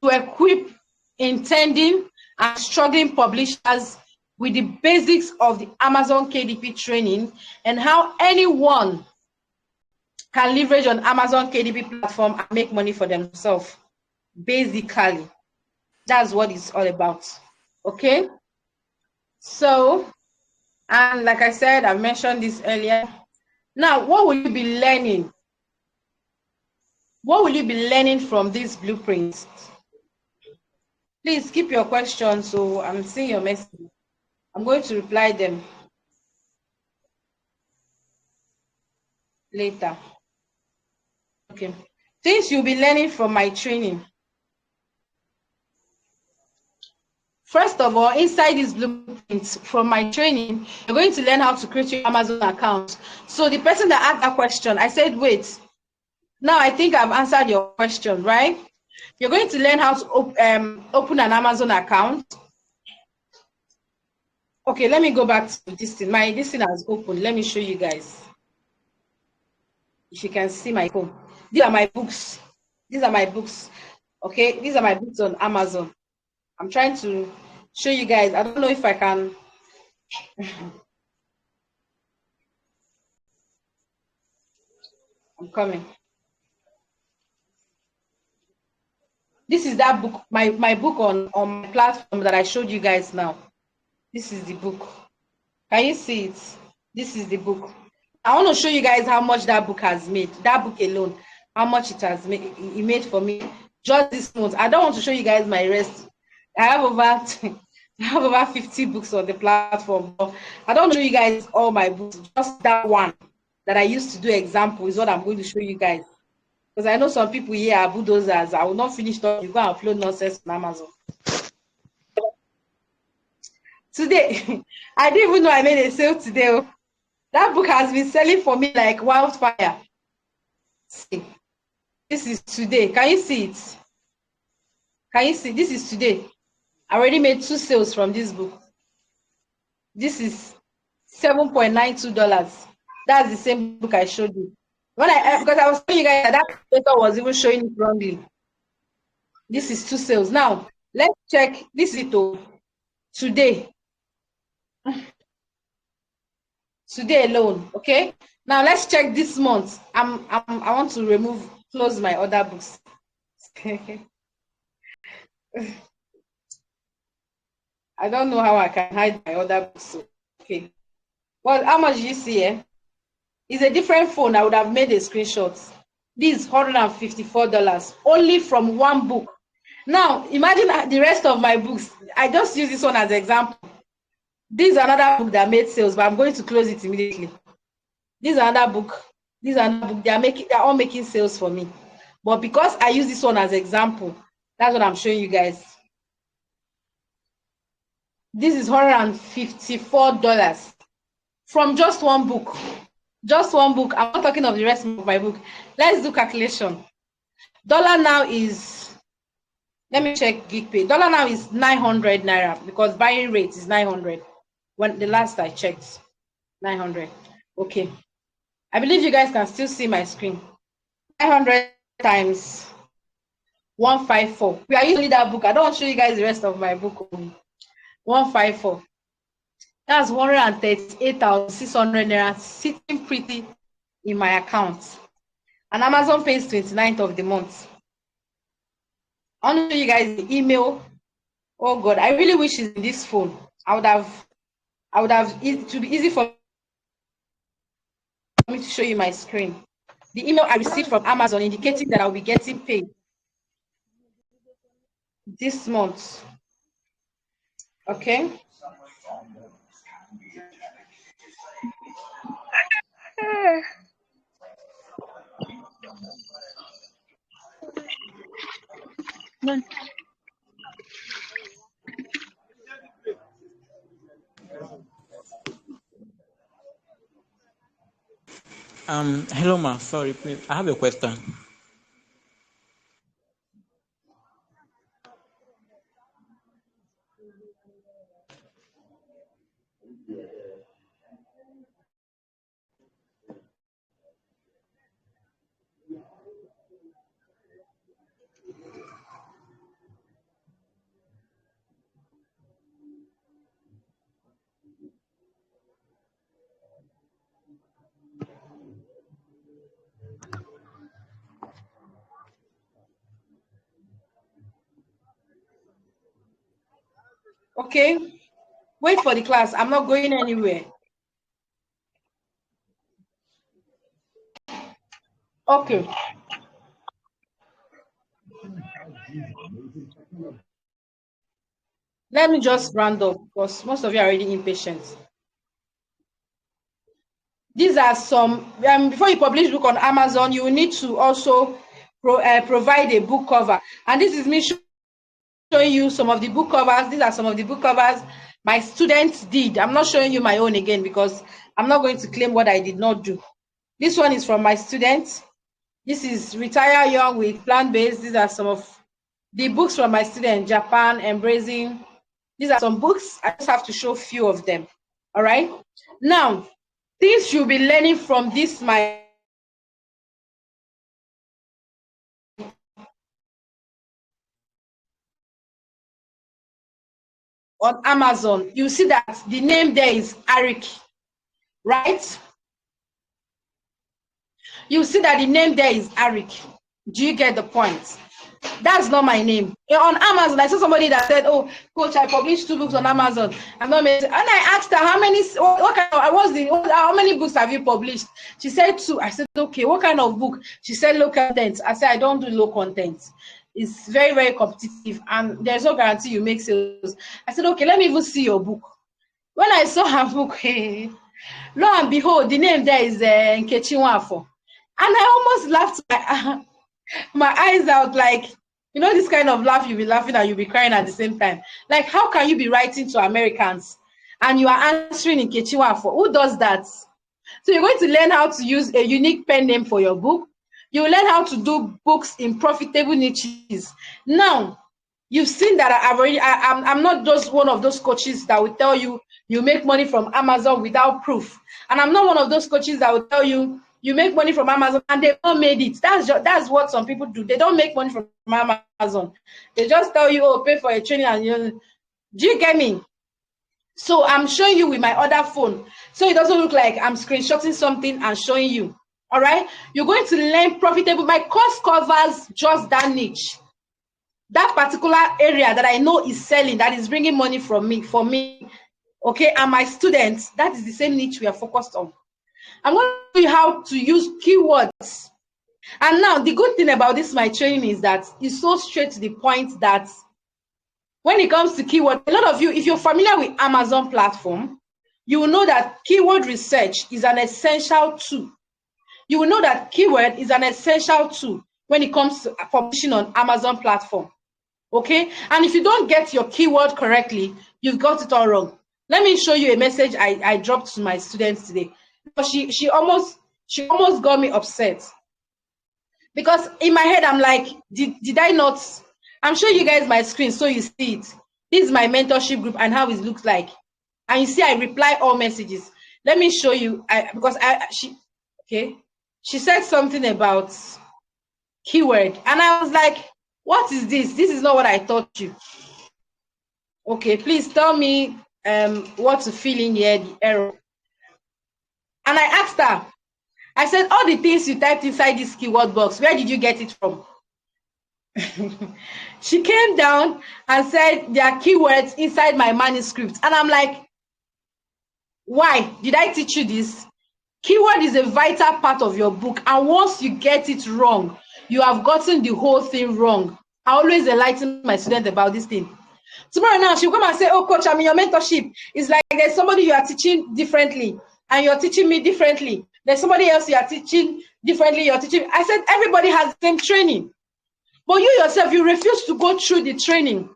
to equip intending and struggling publishers with the basics of the Amazon KDP training and how anyone can leverage on Amazon KDP platform and make money for themselves. Basically, that's what it's all about. Okay? So, and like I said, I mentioned this earlier. Now, what will you be learning? What will you be learning from these blueprints? Please keep your questions. So I'm seeing your message. I'm going to reply them later. Okay. Things you'll be learning from my training. First of all, inside these blueprints from my training, you're going to learn how to create your Amazon account. So the person that asked that question, I said, wait, now I think I've answered your question, right? You're going to learn how to open an Amazon account. Okay, let me go back to this thing. This thing has opened. Let me show you guys. If you can see my phone. These are my books. These are my books. Okay, these are my books on Amazon. I'm trying to show you guys. I don't know if I can. I'm coming. This is that book, my book on my platform that I showed you guys now. This is the book. Can you see it? This is the book. I want to show you guys how much that book has made. That book alone, how much it has made. It made for me just this month. I don't want to show you guys my rest. I have over I have over 50 books on the platform. But I don't show you guys all my books. Just that one that I used to do example is what I'm going to show you guys. Because I know some people here are bulldozers. I will not finish talking. You go and upload nonsense on Amazon. Today, I didn't even know I made a sale today. That book has been selling for me like wildfire. See, this is today. Can you see it? Can you see? This is today. I already made 2 sales from this book. This is $7.92. That's the same book I showed you. Because I was telling you guys that paper was even showing it wrongly. This is 2 sales. Now let's check. This is it. Today. Today alone. Okay. Now let's check this month. I want to close my other books. I don't know how I can hide my other books. Okay. Well, how much do you see here? It's a different phone. I would have made a screenshot. This is $154 only from one book. Now, imagine the rest of my books. I just use this one as an example. This is another book that made sales, but I'm going to close it immediately. This is another book. This is another book. They're all making sales for me. But because I use this one as an example, that's what I'm showing you guys. This is $154 from just one book. Just one book. I'm not talking of the rest of my book. Let's do calculation. Dollar now is, let me check GeekPay. Dollar now is 900 naira because buying rate is 900. When the last I checked, 900. Okay. I believe you guys can still see my screen. 900 times 154. We are using that book. I don't want to show you guys the rest of my book. 154. That's 138,600 naira sitting pretty in my account. And Amazon pays 29th of the month. I want to show you guys the email. Oh God, I really wish it's in this phone. I would have, it would be easy for me to show you my screen. The email I received from Amazon indicating that I'll be getting paid this month. Okay. Hello, ma. Sorry, please. I have a question. Okay. Wait for the class. I'm not going anywhere. Okay. Let me just round up because most of you are already impatient. These are some, before you publish book on Amazon, you need to also provide a book cover. And this is me showing you some of the book covers. These are some of the book covers my students did. I'm not showing you my own again because I'm not going to claim what I did not do. This one is from my students. This is Retire Young with Plant-Based. These are some of the books from my student, Japan, Embracing. These are some books. I just have to show a few of them. All right. Now, things you'll be learning from this, my on Amazon. You see that the name there is Arik, right? You see that the name there is Arik. Do you get the point? That's not my name. On Amazon, I saw somebody that said, "Oh, coach, I published 2 books on Amazon." I'm not made. And I asked her, "How many? What kind of? How many books have you published?" She said 2. I said, "Okay, what kind of book?" She said, "Low content." I said, "I don't do low content. It's very, very competitive, and there's no guarantee you make sales." I said, "Okay, let me even see your book." When I saw her book, hey, lo and behold, the name there is Nkechi Nwafo, and I almost laughed my eyes out, like, you know, this kind of laugh, you'll be laughing and you'll be crying at the same time. Like, how can you be writing to Americans and you are answering in Nkechi Nwafo? Who does that? So you're going to learn how to use a unique pen name for your book. You will learn how to do books in profitable niches. Now, you've seen that I'm not just one of those coaches that will tell you you make money from Amazon without proof. And I'm not one of those coaches that will tell you you make money from Amazon and they've not made it. That's what some people do. They don't make money from Amazon. They just tell you, oh, pay for a training and you. Do you get me? So I'm showing you with my other phone. So it doesn't look like I'm screenshotting something and showing you. All right? You're going to learn profitable. My course covers just that niche. That particular area that I know is selling, that is bringing money for me. Okay? And my students, that is the same niche we are focused on. I'm going to show you how to use keywords. And now, the good thing about this, my training, is that it's so straight to the point that when it comes to keyword, a lot of you, if you're familiar with Amazon platform, you will know that keyword research is an essential tool. You will know that keyword is an essential tool when it comes to publishing on Amazon platform. Okay? And if you don't get your keyword correctly, you've got it all wrong. Let me show you a message I dropped to my students today. She almost got me upset. Because in my head, I'm like, did I not? I'm showing you guys my screen so you see it. This is my mentorship group and how it looks like. And you see, I reply all messages. Let me show you. She said something about keyword. And I was like, what is this? This is not what I taught you. Okay, please tell me what to fill in here, the error. And I asked her, I said, all the things you typed inside this keyword box, where did you get it from? She came down and said there are keywords inside my manuscript. And I'm like, why? Did I teach you this? Keyword is a vital part of your book. And once you get it wrong, you have gotten the whole thing wrong. I always enlighten my students about this thing. Tomorrow now, she'll come and say, oh, coach, I'm in your mentorship. It's like there's somebody you are teaching differently and you're teaching me differently. There's somebody else you are teaching differently, you're teaching. I said, everybody has the same training. But you yourself, you refuse to go through the training.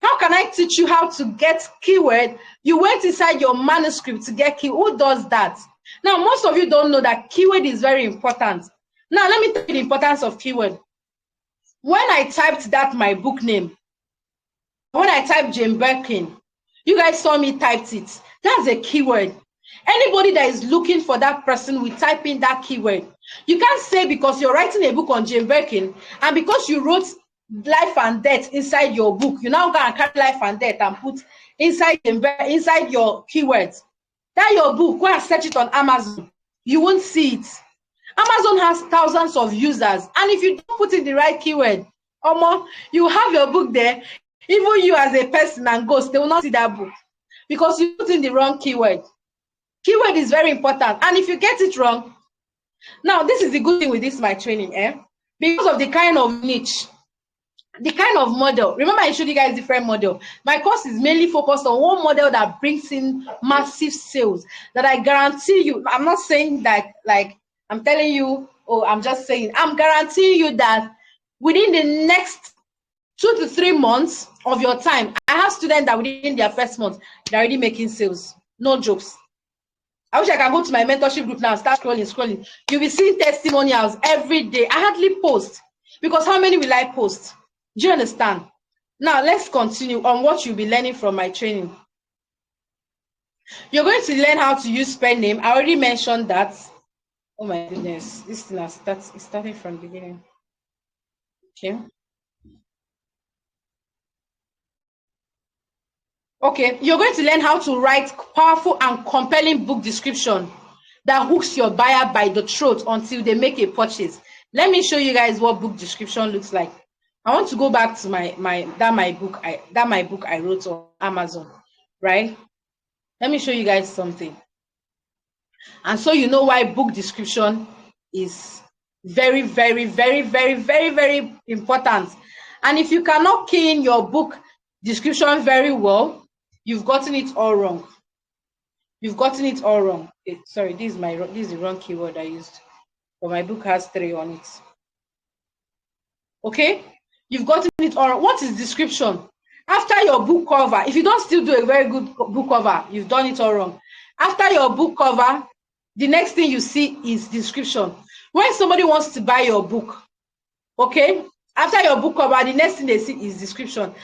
How can I teach you how to get keyword? You went inside your manuscript to get keyword. Who does that? Now, most of you don't know that keyword is very important. Now, let me tell you the importance of keyword. When I typed that, my book name, when I typed Jane Birkin, you guys saw me typed it. That's a keyword. Anybody that is looking for that person will type in that keyword. You can't say because you're writing a book on Jane Birkin and because you wrote life and death inside your book, you now go and carry life and death and put inside your keywords. That your book, go and search it on Amazon. You won't see it. Amazon has thousands of users, and if you don't put in the right keyword, you have your book there. Even you as a person and ghost, they will not see that book. because you put in the wrong keyword. Keyword is very important. And if you get it wrong, now this is the good thing with this my training, because of the kind of niche, the kind of model. Remember, I showed you guys different model. My course is mainly focused on one model that brings in massive sales, that I guarantee you. I'm not saying that like I'm telling you, oh, I'm just saying, I'm guaranteeing you that within the next 2 to 3 months of your time, I have students that within their first month, they're already making sales. No jokes. I wish I can go to my mentorship group now and start scrolling. You'll be seeing testimonials every day. I hardly post, because how many will I post? Do you understand? Now, let's continue on what you'll be learning from my training. You're going to learn how to use pen name. I already mentioned that. Oh my goodness, this thing is starting from the beginning. Okay. Okay, you're going to learn how to write powerful and compelling book description that hooks your buyer by the throat until they make a purchase. Let me show you guys what book description looks like. I want to go back to my book I wrote on Amazon, right? Let me show you guys something. And so you know why book description is very, very, very, very, very, very important. And if you cannot key in your book description very well, you've gotten it all wrong. You've gotten it all wrong. Sorry, this is the wrong keyword I used. But my book has 3 on it. Okay? You've gotten it all wrong. What is description? After your book cover, if you don't still do a very good book cover, you've done it all wrong. After your book cover, the next thing you see is description. When somebody wants to buy your book, okay? After your book cover, the next thing they see is description.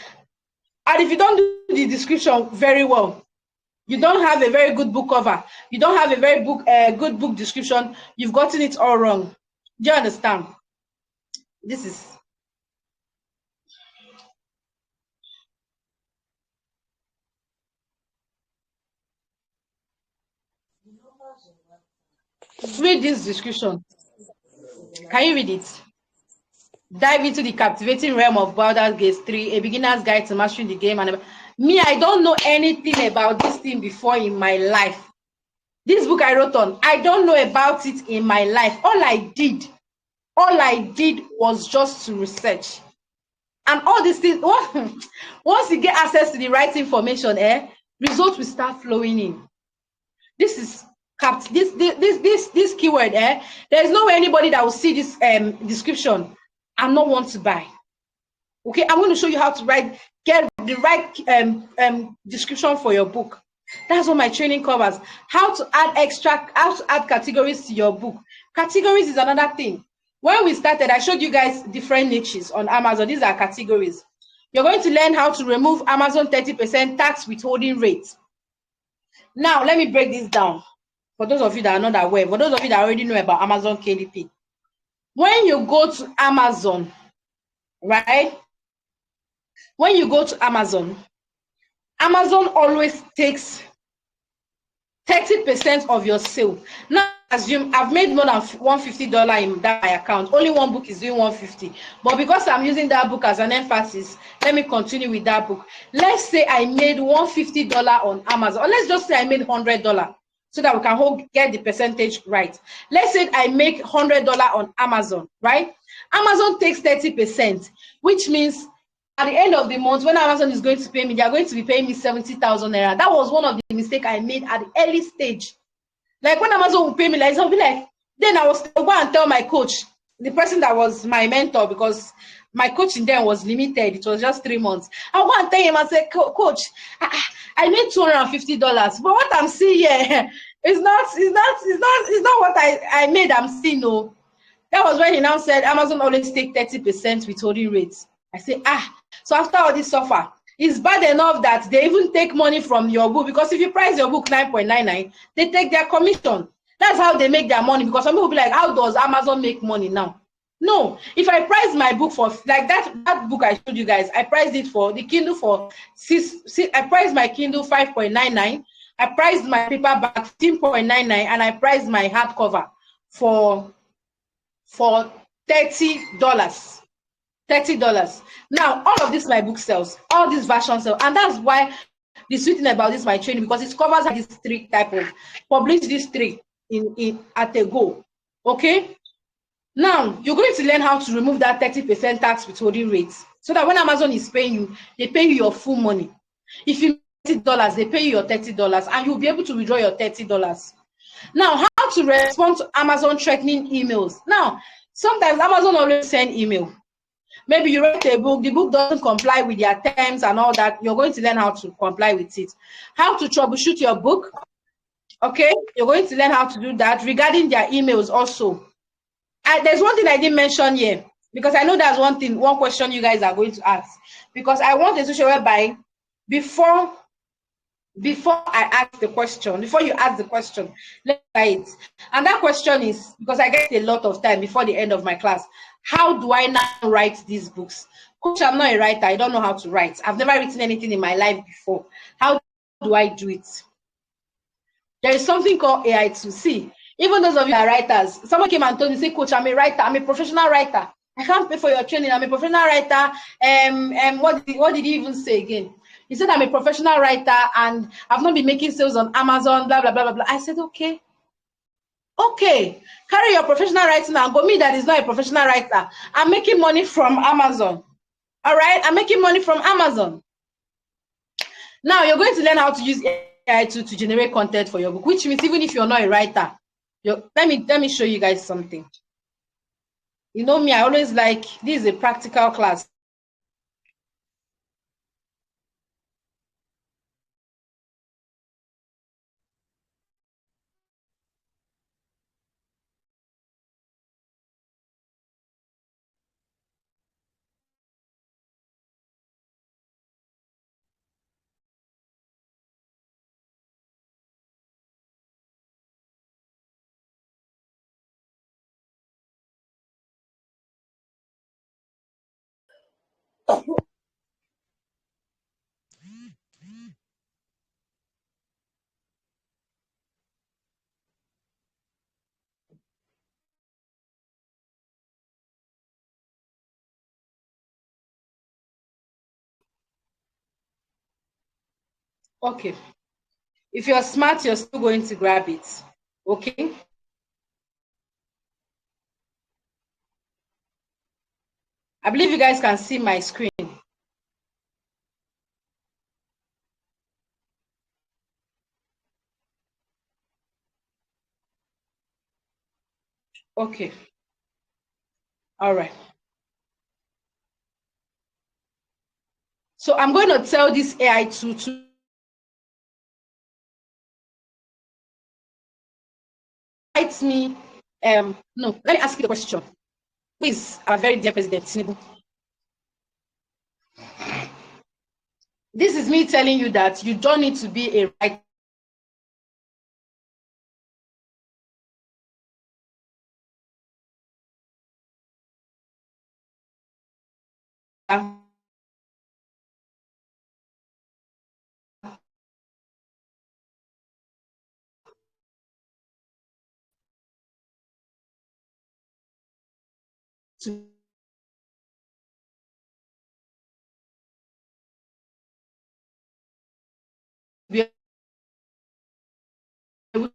And if you don't do the description very well, you don't have a very good book cover, you don't have a very good book description, you've gotten it all wrong. Do you understand? This is read this description. Can you read it? Dive into the captivating realm of Baldur's Gate 3, a beginner's guide to mastering the game. And me, I don't know anything about this thing before in my life. This book I wrote on, I don't know about it in my life. All I did was just to research. And all these things, once you get access to the right information, results will start flowing in. This is this keyword, there's no way anybody that will see this description and not want to buy. Okay, I'm going to show you how to get the right description for your book. That's what my training covers. How to add categories to your book. Categories is another thing. When we started, I showed you guys different niches on Amazon. These are categories. You're going to learn how to remove Amazon 30% tax withholding rate. Now, let me break this down for those of you that are not aware, for those of you that already know about Amazon KDP. When you go to Amazon, right? When you go to Amazon always takes 30% of your sale. Now, assume I've made more than $150 in that my account. Only one book is doing $150. But because I'm using that book as an emphasis, let me continue with that book. Let's say I made $150 on Amazon. Or let's just say I made $100 so that we can get the percentage right. Let's say I make $100 on Amazon, right? Amazon takes 30%, which means at the end of the month, when Amazon is going to pay me, they are going to be paying me 70,000 naira. That was one of the mistakes I made at the early stage. Like when Amazon will pay me, like I'll be like, then I was go and tell my coach, the person that was my mentor, because my coaching then was limited. It was just 3 months. I go and tell him and say, Coach, I made $250, but what I'm seeing here is not what I made. I'm seeing. No, that was when he now said Amazon always take 30% withholding rates. I say, so after all this suffer, it's bad enough that they even take money from your book, because if you price your book 9.99, they take their commission. That's how they make their money, because some people will be like, how does Amazon make money now? No, if I price my book for, like that book I showed you guys, I priced it for the Kindle for I priced my Kindle 5.99, I priced my paperback 15.99, and I priced my hardcover for $30. $30. Now, all of this my book sells, all these versions sell, and that's why the sweet thing about this my training, because it covers these three type of publish these three in at a go. Okay. Now you're going to learn how to remove that 30% tax withholding rate, so that when Amazon is paying you, they pay you your full money. If you $30, they pay you your $30, and you'll be able to withdraw your $30. Now, how to respond to Amazon threatening emails. Now, sometimes Amazon always send email. Maybe you write a book, the book doesn't comply with their terms and all that. You're going to learn how to comply with it. How to troubleshoot your book. Okay, you're going to learn how to do that. Regarding their emails also. There's one thing I didn't mention here, because I know that's one question you guys are going to ask. Because I want a situation whereby before I ask the question, before you ask the question, let's try it. And that question is, because I get a lot of time before the end of my class, how do I now write these books? Coach, I'm not a writer. I don't know how to write. I've never written anything in my life before. How do I do it? There is something called AI2C. Even those of you that are writers, someone came and told me, say, Coach, I'm a writer. I'm a professional writer. I can't pay for your training. I'm a professional writer. What did he even say again? He said, I'm a professional writer and I've not been making sales on Amazon, blah, blah, blah, blah, blah. I said, okay. Okay. Carry your professional writing and go. Me that is not a professional writer. I'm making money from Amazon. All right? I'm making money from Amazon. Now, you're going to learn how to use AI to generate content for your book, which means even if you're not a writer, let me show you guys something. You know me, I always like, this is a practical class. Okay. If you're smart, you're still going to grab it. Okay. I believe you guys can see my screen. Okay. All right. So I'm going to tell this AI to write me. No, let me ask you the question. Please, our very dear President Tinubu. This is me telling you that you don't need to be a writer. To be able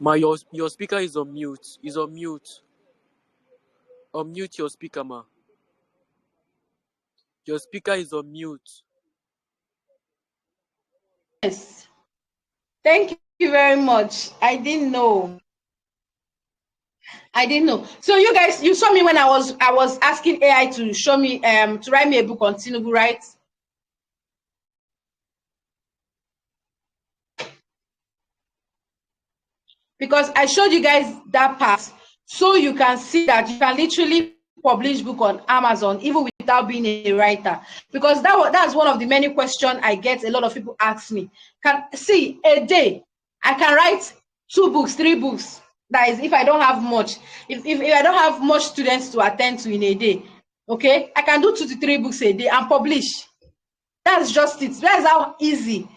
Ma, your speaker is on mute. Is on mute. Unmute your speaker, ma. Your speaker is on mute. Yes. Thank you very much. I didn't know. So you guys, you saw me when I was asking AI to show me to write me a book on Tinubu, right? Because I showed you guys that part, so you can see that you can literally publish book on Amazon even without being a writer. Because that's one of the many questions I get. A lot of people ask me, can see a day I can write 2 books, 3 books. That is if I don't have much. If I don't have much students to attend to in a day, okay, I can do 2 to 3 books a day and publish. That's just it. That's how easy.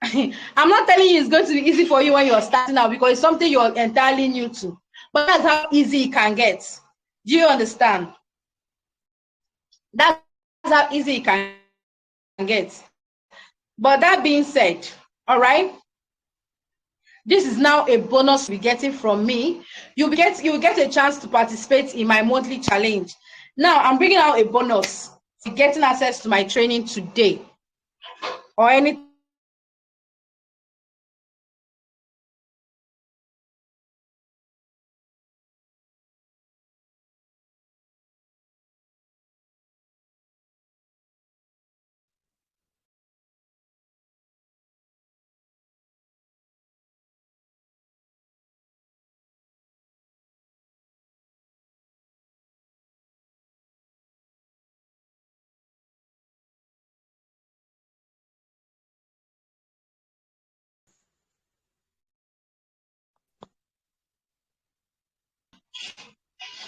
I'm not telling you it's going to be easy for you when you're starting out, because it's something you're entirely new to. But that's how easy it can get. Do you understand? That's how easy it can get. But that being said, all right, this is now a bonus you'll be getting from me. You'll get a chance to participate in my monthly challenge. Now I'm bringing out a bonus for getting access to my training today or any.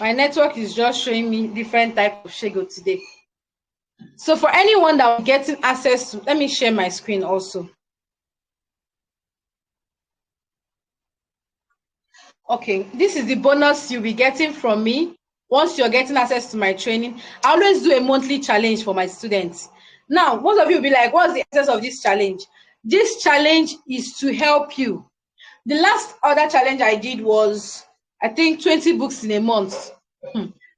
My network is just showing me different type of shego today. So for anyone that will getting access to, let me share my screen also. Okay, this is the bonus you'll be getting from me once you're getting access to my training. I always do a monthly challenge for my students. Now, most of you will be like, what's the essence of this challenge? This challenge is to help you. The last other challenge I did was, I think, 20 books in a month.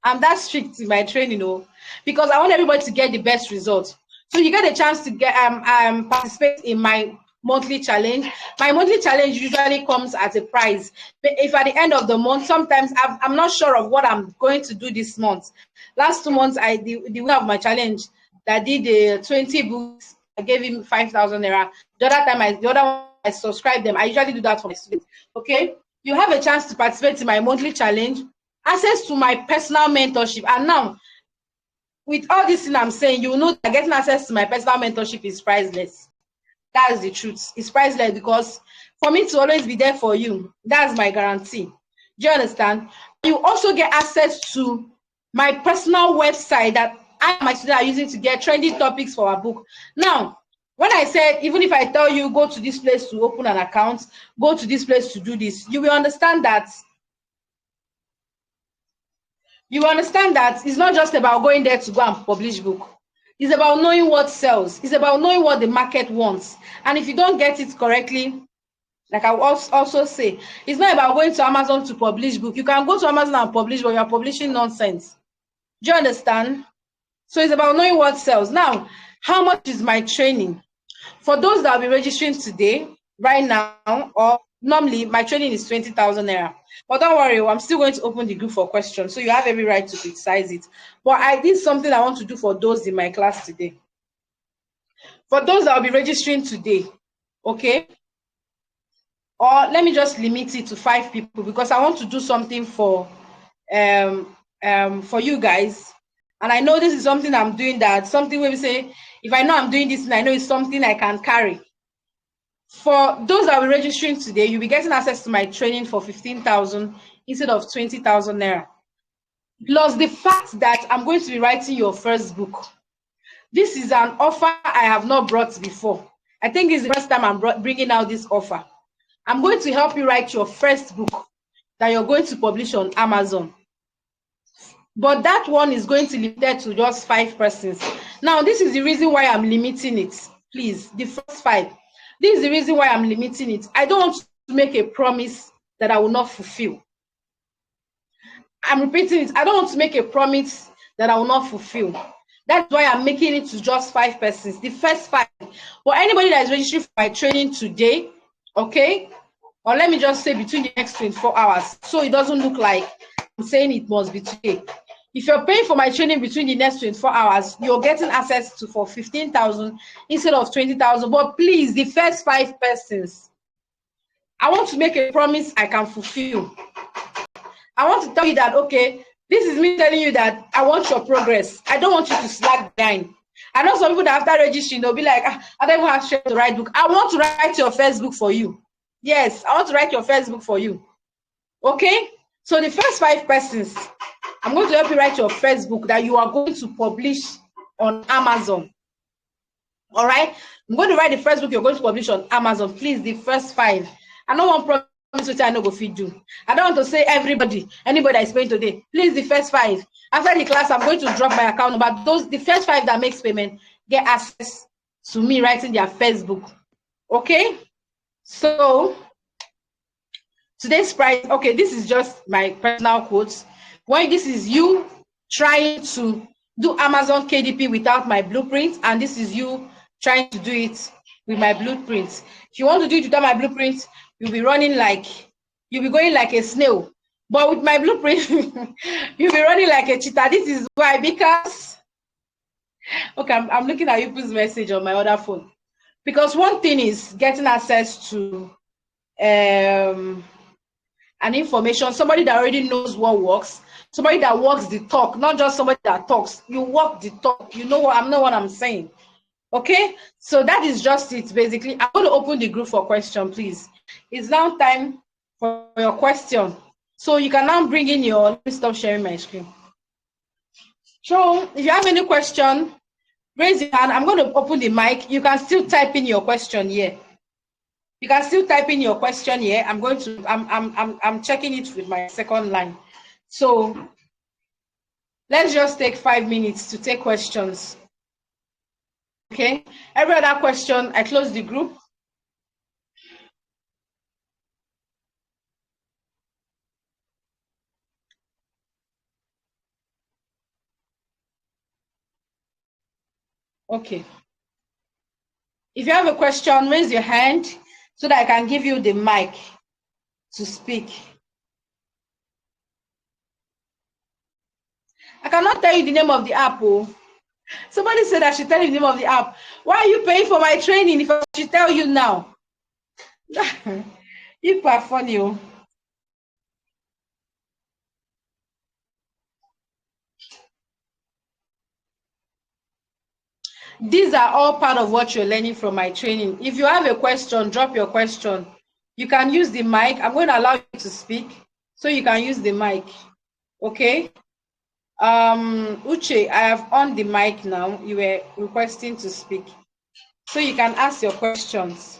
I'm that strict in my training, because I want everybody to get the best results. So you get a chance to get participate in my monthly challenge. My monthly challenge usually comes at a prize. But if at the end of the month, sometimes I'm not sure of what I'm going to do this month. Last 2 months, the winner of my challenge that did the 20 books, I gave him 5,000 naira. The other one I subscribed them. I usually do that for my students. Okay, you have a chance to participate in my monthly challenge, access to my personal mentorship, and now with all this thing I'm saying, you know that getting access to my personal mentorship is priceless. That's the truth. It's priceless because for me to always be there for you, that's my guarantee. Do you understand? You also get access to my personal website that I and my students are using to get trending topics for our book. Now, when I said, even if I tell you, go to this place to open an account, go to this place to do this, you will understand that it's not just about going there to go and publish book. It's about knowing what sells. It's about knowing what the market wants. And if you don't get it correctly, like I will also say, it's not about going to Amazon to publish book. You can go to Amazon and publish, but you're publishing nonsense. Do you understand? So it's about knowing what sells. Now, how much is my training? For those that will be registering today, right now, or normally my training is 20,000 naira. But don't worry, I'm still going to open the group for questions, so you have every right to criticize it. But I did something I want to do for those in my class today. For those that will be registering today, okay? Or let me just limit it to 5 people because I want to do something for you guys. And I know this is something I'm doing, that something where we say, if I know I'm doing this and I know it's something I can carry. For those that are registering today, you'll be getting access to my training for 15,000 instead of 20,000 naira. Plus the fact that I'm going to be writing your first book. This is an offer I have not brought before. I think it's the first time I'm bringing out this offer. I'm going to help you write your first book that you're going to publish on Amazon. But that one is going to be limited to just 5 persons. Now, this is the reason why I'm limiting it. Please, the first 5. This is the reason why I'm limiting it. I don't want to make a promise that I will not fulfill. I'm repeating it. I don't want to make a promise that I will not fulfill. That's why I'm making it to just 5 persons, the first 5. But anybody that is registering for my training today, okay, or let me just say between the next 24 hours, so it doesn't look like I'm saying it must be today. If you're paying for my training between the next 24 hours, you're getting access to for 15,000 instead of 20,000. But please, the first 5 persons, I want to make a promise I can fulfill. I want to tell you that, okay, this is me telling you that I want your progress. I don't want you to slack behind. I know some people that after registering, they'll be like, I don't even have strength to write book. I want to write your first book for you. Yes, I want to write your first book for you. Okay? So the first 5 persons, I'm going to help you write your first book that you are going to publish on Amazon. All right? I'm going to write the first book you're going to publish on Amazon. Please, the first 5. I don't want promise which I know go fit do. I don't want to say anybody that is paying today. Please, the first 5. After the class, I'm going to drop my account number. The first 5 that makes payment get access to me writing their first book. Okay? So today's price, okay, this is just my personal quotes. When this is you trying to do Amazon KDP without my blueprint, and this is you trying to do it with my blueprint. If you want to do it without my blueprint, you'll be going like a snail. But with my blueprint, you'll be running like a cheetah. This is why, because, okay, I'm looking at Yupu's message on my other phone. Because one thing is getting access to an information, somebody that already knows what works, somebody that walks the talk, not just somebody that talks. You walk the talk. You know what I'm saying. Okay, so that is just it. Basically, I'm going to open the group for question, please. It's now time for your question. So you can now bring in your. Let me stop sharing my screen. So if you have any question, raise your hand. I'm going to open the mic. You can still type in your question here. You can still type in your question here. I'm checking it with my second line. So let's just take 5 minutes to take questions. Okay. Every other question, I close the group. Okay. If you have a question, raise your hand so that I can give you the mic to speak. I cannot tell you the name of the app. Oh. Somebody said I should tell you the name of the app. Why are you paying for my training if I should tell you now? You are funny. Oh. These are all part of what you're learning from my training. If you have a question, drop your question. You can use the mic. I'm going to allow you to speak, so you can use the mic. Okay? Uche, I have on the mic now. You were requesting to speak. So you can ask your questions.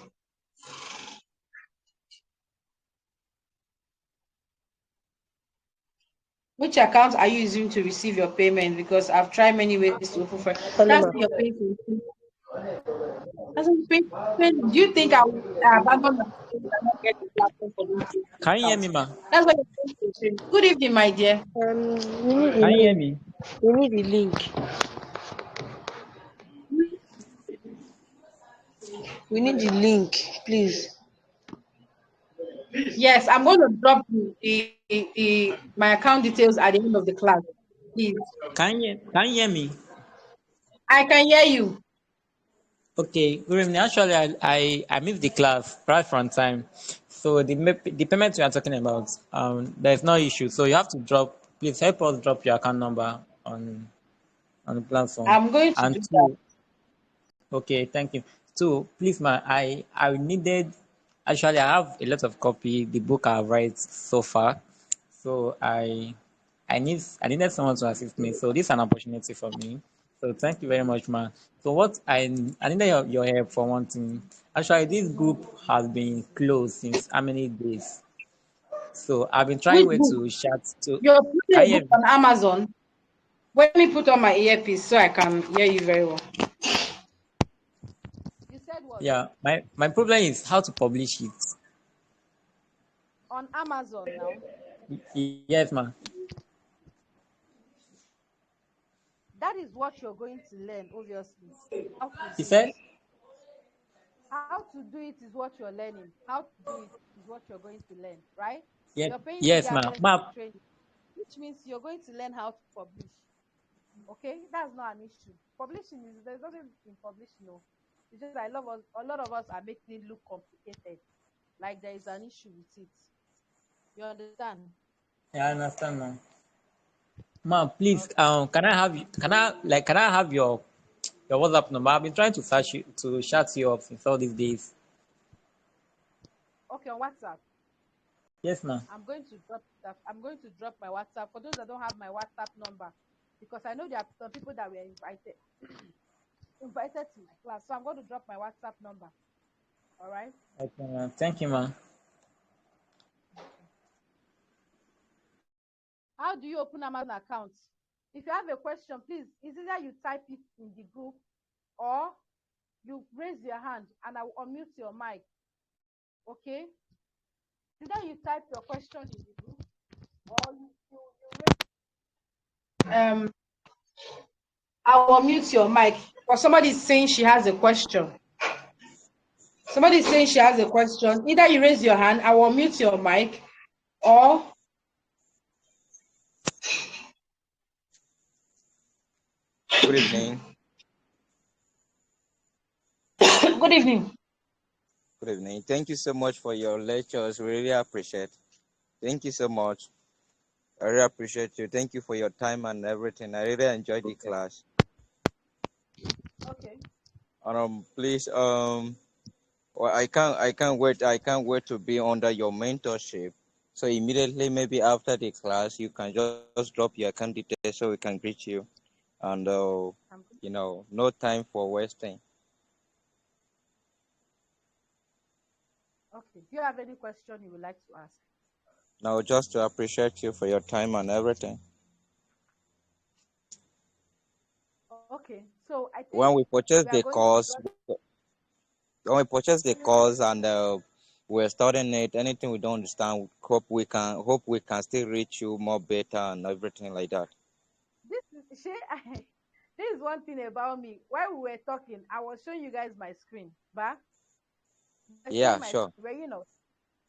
Which account are you using to receive your payment? Because I've tried many ways to open for that's your payment. Do you think I will abandon my and not get the platform for this? Can you hear me, ma? That's what you're saying. Good evening, my dear. We need Can you hear me? We need the link. We need the link, please. Yes, I'm going to drop my account details at the end of the class. Please. Can you hear me? I can hear you. Okay, good evening. Actually, I missed the class right from time. So the payment we are talking about, there's no issue. So you have to please help us drop your account number on the platform. I'm going to do that. Okay, thank you. So please, I needed, actually I have a lot of copy, the book I've read so far. So I needed someone to assist me. So this is an opportunity for me. So thank you very much, man. So what I needed your help for one thing. Actually, this group has been closed since how many days? So I've been trying to chat to. You're putting a book on Amazon. Let me put on my earpiece so I can hear you very well. You said what? Yeah, my problem is how to publish it. on Amazon now. Yes, ma. That is what you're going to learn, obviously. How to You do it. said? How to do it is what you're learning. How to do it is what you're going to learn, right? Yes, You're paying yes, ma. regardless for the Ma, training, which means you're going to learn how to publish. Okay, that's not an issue. Publishing is there's nothing in publishing, no. It's just I love us. A lot of us are making it look complicated, like there is an issue with it. You understand? I understand, ma. Ma, please, Okay. can I have your WhatsApp number? I've been trying to search you, to chat you up since all these days. Okay, on WhatsApp. Yes, ma. I'm going to drop that. I'm going to drop my WhatsApp for those that don't have my WhatsApp number, because I know there are some people that were invited to my class. So I'm going to drop my WhatsApp number. All right. Okay, ma. Thank you, ma. How do you open Amazon account? If you have a question, please, is either you type it in the group or you raise your hand and I will unmute your mic. Okay? Either you type your question in the group or I'll unmute your mic. Or somebody's saying she has a question. Somebody's saying she has a question. Either you raise your hand, I will unmute your mic, or Good evening. good evening. Good evening. Thank you so much for your lectures. We really appreciate. Thank you so much. I really appreciate you. Thank you for your time and everything. I really enjoyed the class. Okay. Please, well, I can't wait to be under your mentorship. So immediately, maybe after the class, you can just drop your account details so we can greet you. And no time for wasting. Okay. Do you have any question you would like to ask? Now, just to appreciate you for your time and everything. Okay. So I think When we purchase we are the going to course, and we're studying it, anything we don't understand, hope we can still reach you more better and everything like that. This is one thing about me. While we were talking, I was showing you guys my screen, but I showing Yeah, my sure, screen.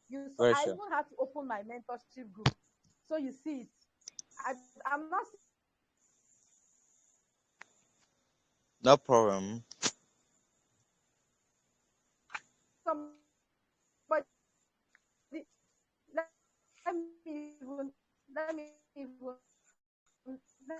You so very I sure. even had to open my mentorship group, so you see it. I'm not No problem. somebody. Let, let me even let me even let,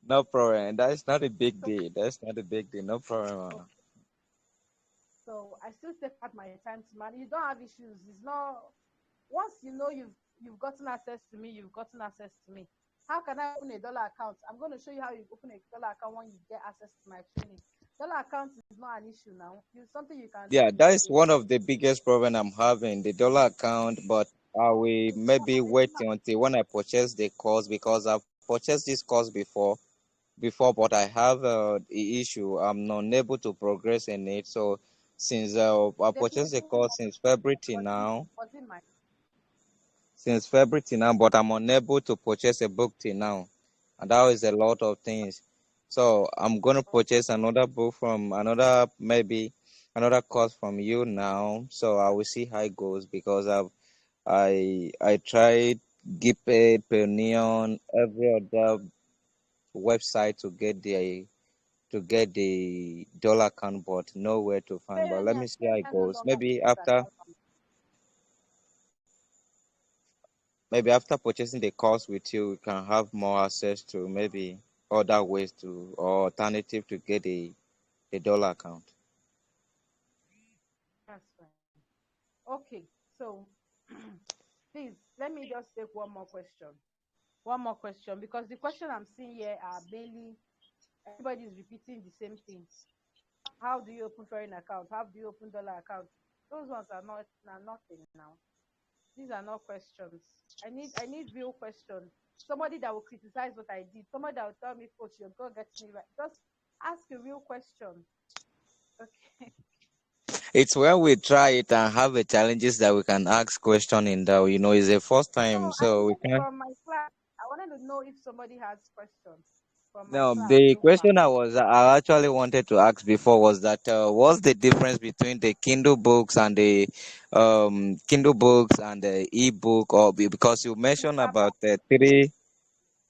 No problem. That's not a big so deal. That's not a big deal. No problem. okay. So I still take out my time to manage. You don't have issues. It's not once you know you've gotten access to me, you've gotten access to me. How can I open a dollar account? I'm going to show you how you open a dollar account when you get access to my training. Dollar account is not an issue now. It's something you can do Yeah, in that a is day. one of the biggest problem I'm having, the dollar account, but I will maybe wait until when I purchase the course because I've purchased this course before, but I have the issue. I'm not able to progress in it. So since I purchased the Definitely course wasn't my since February till now, but I'm unable to purchase a book till now, and that is a lot of things. So I'm gonna purchase another book from maybe another course from you now. So I will see how it goes because I tried Giped, Penion, every other website to get the dollar account, but nowhere to find. But let me see how it Payoneer no goes. longer exists as a company. Maybe after purchasing the course with you, we can have more access to maybe other ways to or alternative to get the dollar account. That's fine. Okay, so please let me just take one more question. One more question, because the question I'm seeing here are mainly everybody is repeating the same thing. How do you open foreign account? How do you open dollar account? Those ones are nothing now. These are not questions. I need real questions. Somebody that will criticize what I did. Somebody that will tell me, Coach, you're gonna get me right. Just Ask a real question. Okay. It's when we try it and have the challenges that we can ask question in that, it's the first time, No, I so we mean can't. from my class. I wanted to know if somebody has questions from my No, class. the Those who are question I actually wanted to ask before was that what's the difference between the Kindle books and the e-book, because you mentioned paperback. about the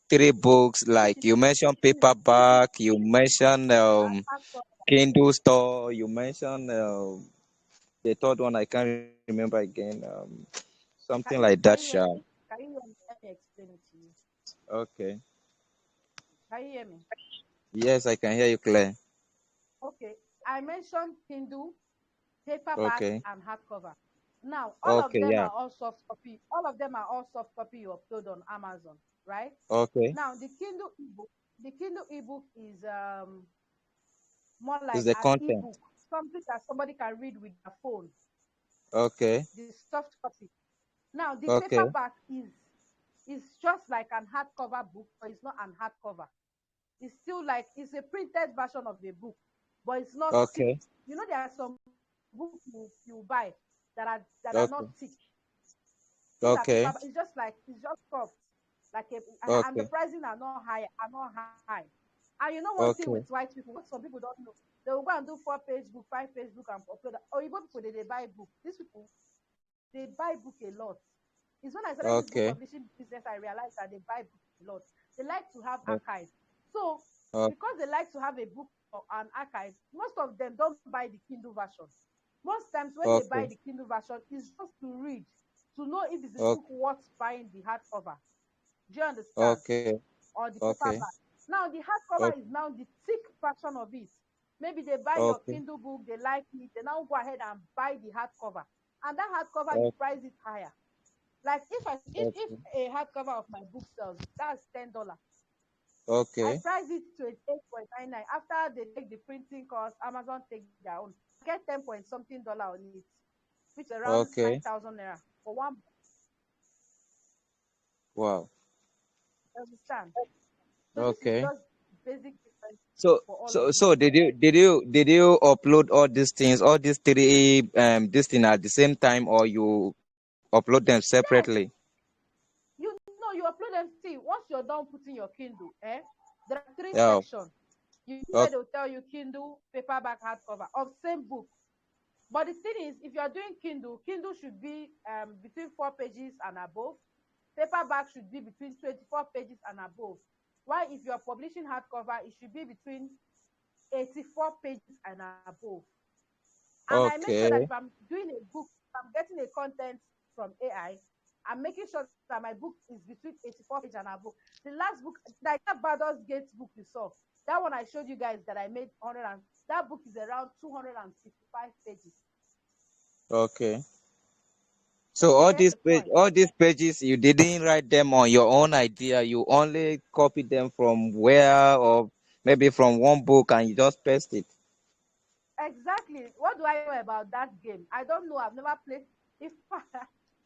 three books, Which like is you mentioned e-book paperback, you mentioned and hardcover. Kindle store, you mentioned the third one I can't remember again, something like that, Can sha. you hear me? Can you hear me? Let me explain it to you. Okay. Can you hear me? Yes, I can hear you clear. Okay. I mentioned Kindle, paperback, Okay. and hardcover. Now, all of Okay, them yeah. are all soft copy. All of them are all soft copy you upload on Amazon, right? Okay. Now, the Kindle ebook is more Is like the an content. ebook, something that somebody can read with their phone. Okay. The soft copy. Now, the Okay. paperback is just like an hardcover book, but it's not an hardcover. It's still like it's a printed version of the book, but it's not thick. Okay. You know, there are some books you buy that are not Okay. thick. These are Okay. paper. It's just soft, like and the Okay. pricing are not high. And you know one thing Okay. with white people, what some people don't know, they will go and do 4 page book, 5 page book, and upload. Or even people they buy book. These people they buy book a lot. It's when I started this book Okay. publishing business, I realized that they buy book a lot. They like to have o- archive. So o- because they like to have a book or an archive, most of them don't buy the Kindle version. Most times when they buy Okay. the Kindle version, it's just to read, to know if it's a book Okay. worth buying the hardcover. Do you understand? Okay. Or the Okay. paperback. Now the hardcover is Okay. now the thick version of it. Maybe they buy your Okay. Kindle book, they like it, they now go ahead and buy the hardcover. And that hardcover, you Okay. price it higher. Like if Okay. a hardcover of my book sells, that's $10. I Okay. price it to 8.99. After they take the printing cost, Amazon take their own. I get 10 point something dollar on it, which is around nine Okay. thousand naira for one. Wow. Understand? So this is Okay. just basic difference So for all so of you. so did you upload all these three this thing at the same time, or you upload them Yes, separately? you know you upload them. See, once you're done putting your Kindle, there are three Yeah. sections. You see where Okay. they'll tell you Kindle, paperback, hardcover of same book. But the thing is, if you are doing Kindle should be between 4 pages and above. Paperback should be between 24 pages and above. While if you are publishing hardcover, it should be between 84 pages and above. And I make sure that Okay. if I'm doing a book, if I'm getting a content from AI, I'm making sure that my book is between 84 pages and above. The last book, like that Baldur's Gate book you saw, that one I showed you guys that I made 100 and that book is around 255 pages. Okay. So So you get the point. all these pages, you didn't write them on your own idea. You only copied them from where, or maybe from one book, and you just paste it. Exactly. What do I know about that game? I don't know. I've never played. If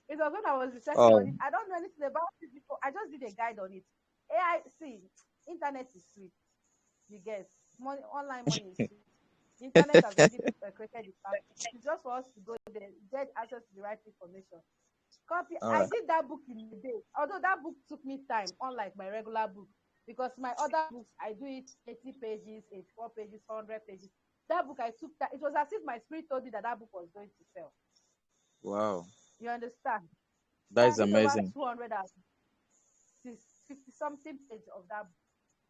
it was when I was researching on Oh. it, I don't know anything about it before. I just did a guide on it. AI, see, internet is sweet. You guess, money, online money is sweet. The internet has already created the platform. It's just for us to go there, get access to the right information. Copy. All I right. did that book in a day. Although that book took me time, unlike my regular book, because my other books I do it 80 pages, 84 pages, 100 pages. That book I took that. It was as if my spirit told me that that book was going to sell. Wow. You understand? That So I is did over amazing. 250 something page of that book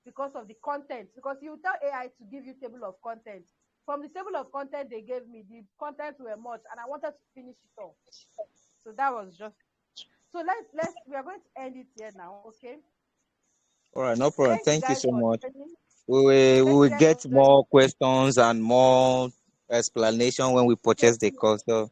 because of the content. Because you tell AI to give you table of content. From the table of content they gave me, the content were much, and I wanted to finish it all. So that was just so let's we are going to end it here now, okay? All right, no problem. Thank you Thank you guys so for much. joining. We Thank you will guys for get joining. more questions and more explanation when we purchase the Definitely, course. So,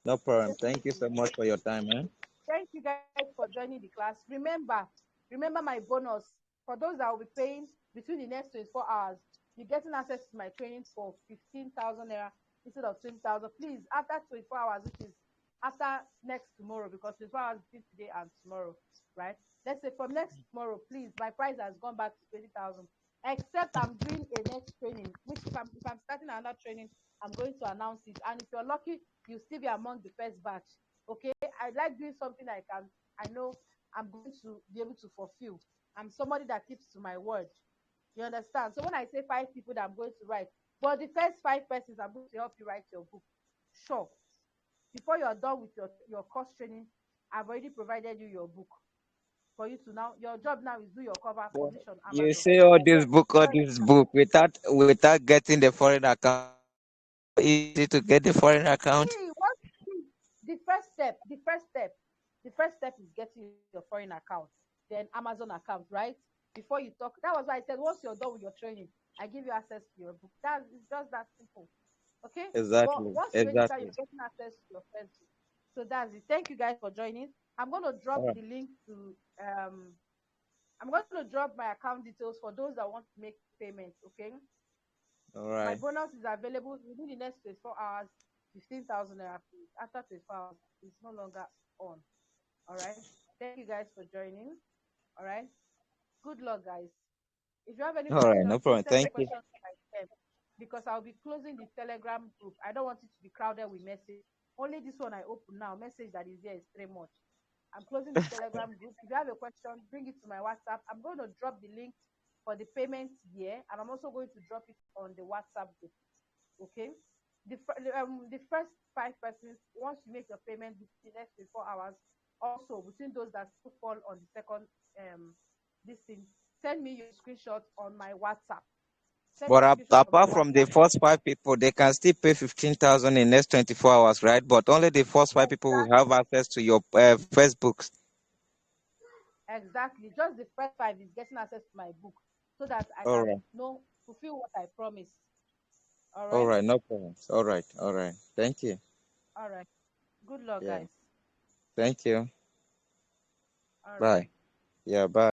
no problem. Thank you definitely. so much for your time, man. Thank you guys for joining the class. Remember my bonus for those that will be paying between the next 24 hours. You're getting access to my training for 15,000 naira instead of 20,000. Please, after 24 hours, which is after next tomorrow, because 24 hours between today and tomorrow, right? Let's say from next tomorrow, please, my price has gone back to 20,000. Except I'm doing a next training if I'm starting another training, I'm going to announce it. And if you're lucky, you'll still be among the first batch. Okay. I like doing something I know I'm going to be able to fulfill. I'm somebody that keeps to my word. You understand? So when I say 5 people that I'm going to write, but the first 5 persons I'm going to help you write your book. Sure. Before you're done with your course training, I've already provided you your book for you to now. Your job now is do your cover, But publish on you Amazon. say Then all just this book without getting the foreign account. Easy to get the foreign account. see what the first step is getting your foreign account, then Amazon account, right? Before you talk, that was why I said once you're done with your training, I give you access to your book. That is just that simple. Okay. But Exactly. once you register, Exactly. you're getting access to your first book. So that's it. Thank you guys for joining. I'm going to All drop right. the link to I'm going to drop my account details for those that want to make payments. Okay. All My right. bonus is available within the next 24 hours, 15,000 naira. Please. After 24 hours, it's no longer on. All right. Thank you guys for joining. All right. Good luck, guys. If you have any All right. questions, No please problem. send your Thank you. questions to my DM because I'll be closing the Telegram group. I don't want it to be crowded with message. Only this one I open now. Message that is there is too much. I'm closing the Telegram group. If you have a question, bring it to my WhatsApp. I'm going to drop the link for the payment here, and I'm also going to drop it on the WhatsApp group. Okay. The first 5 persons, once you make your payment within the next 24 hours, also between those that still fall on the second this thing, send me your screenshot on my WhatsApp. Send me But your screenshot on my apart from the WhatsApp. first 5 people, they can still pay 15,000 in next 24 hours, right? But only the first 5 people will have Exactly, access to your first books. exactly. Just the first 5 is getting access to my book so that I All can right. fulfill what I promised. All All right. right. No problem. All right. All right. Thank you. All right. Good luck, Yeah. guys. Thank you. All right. Bye. Yeah. Bye.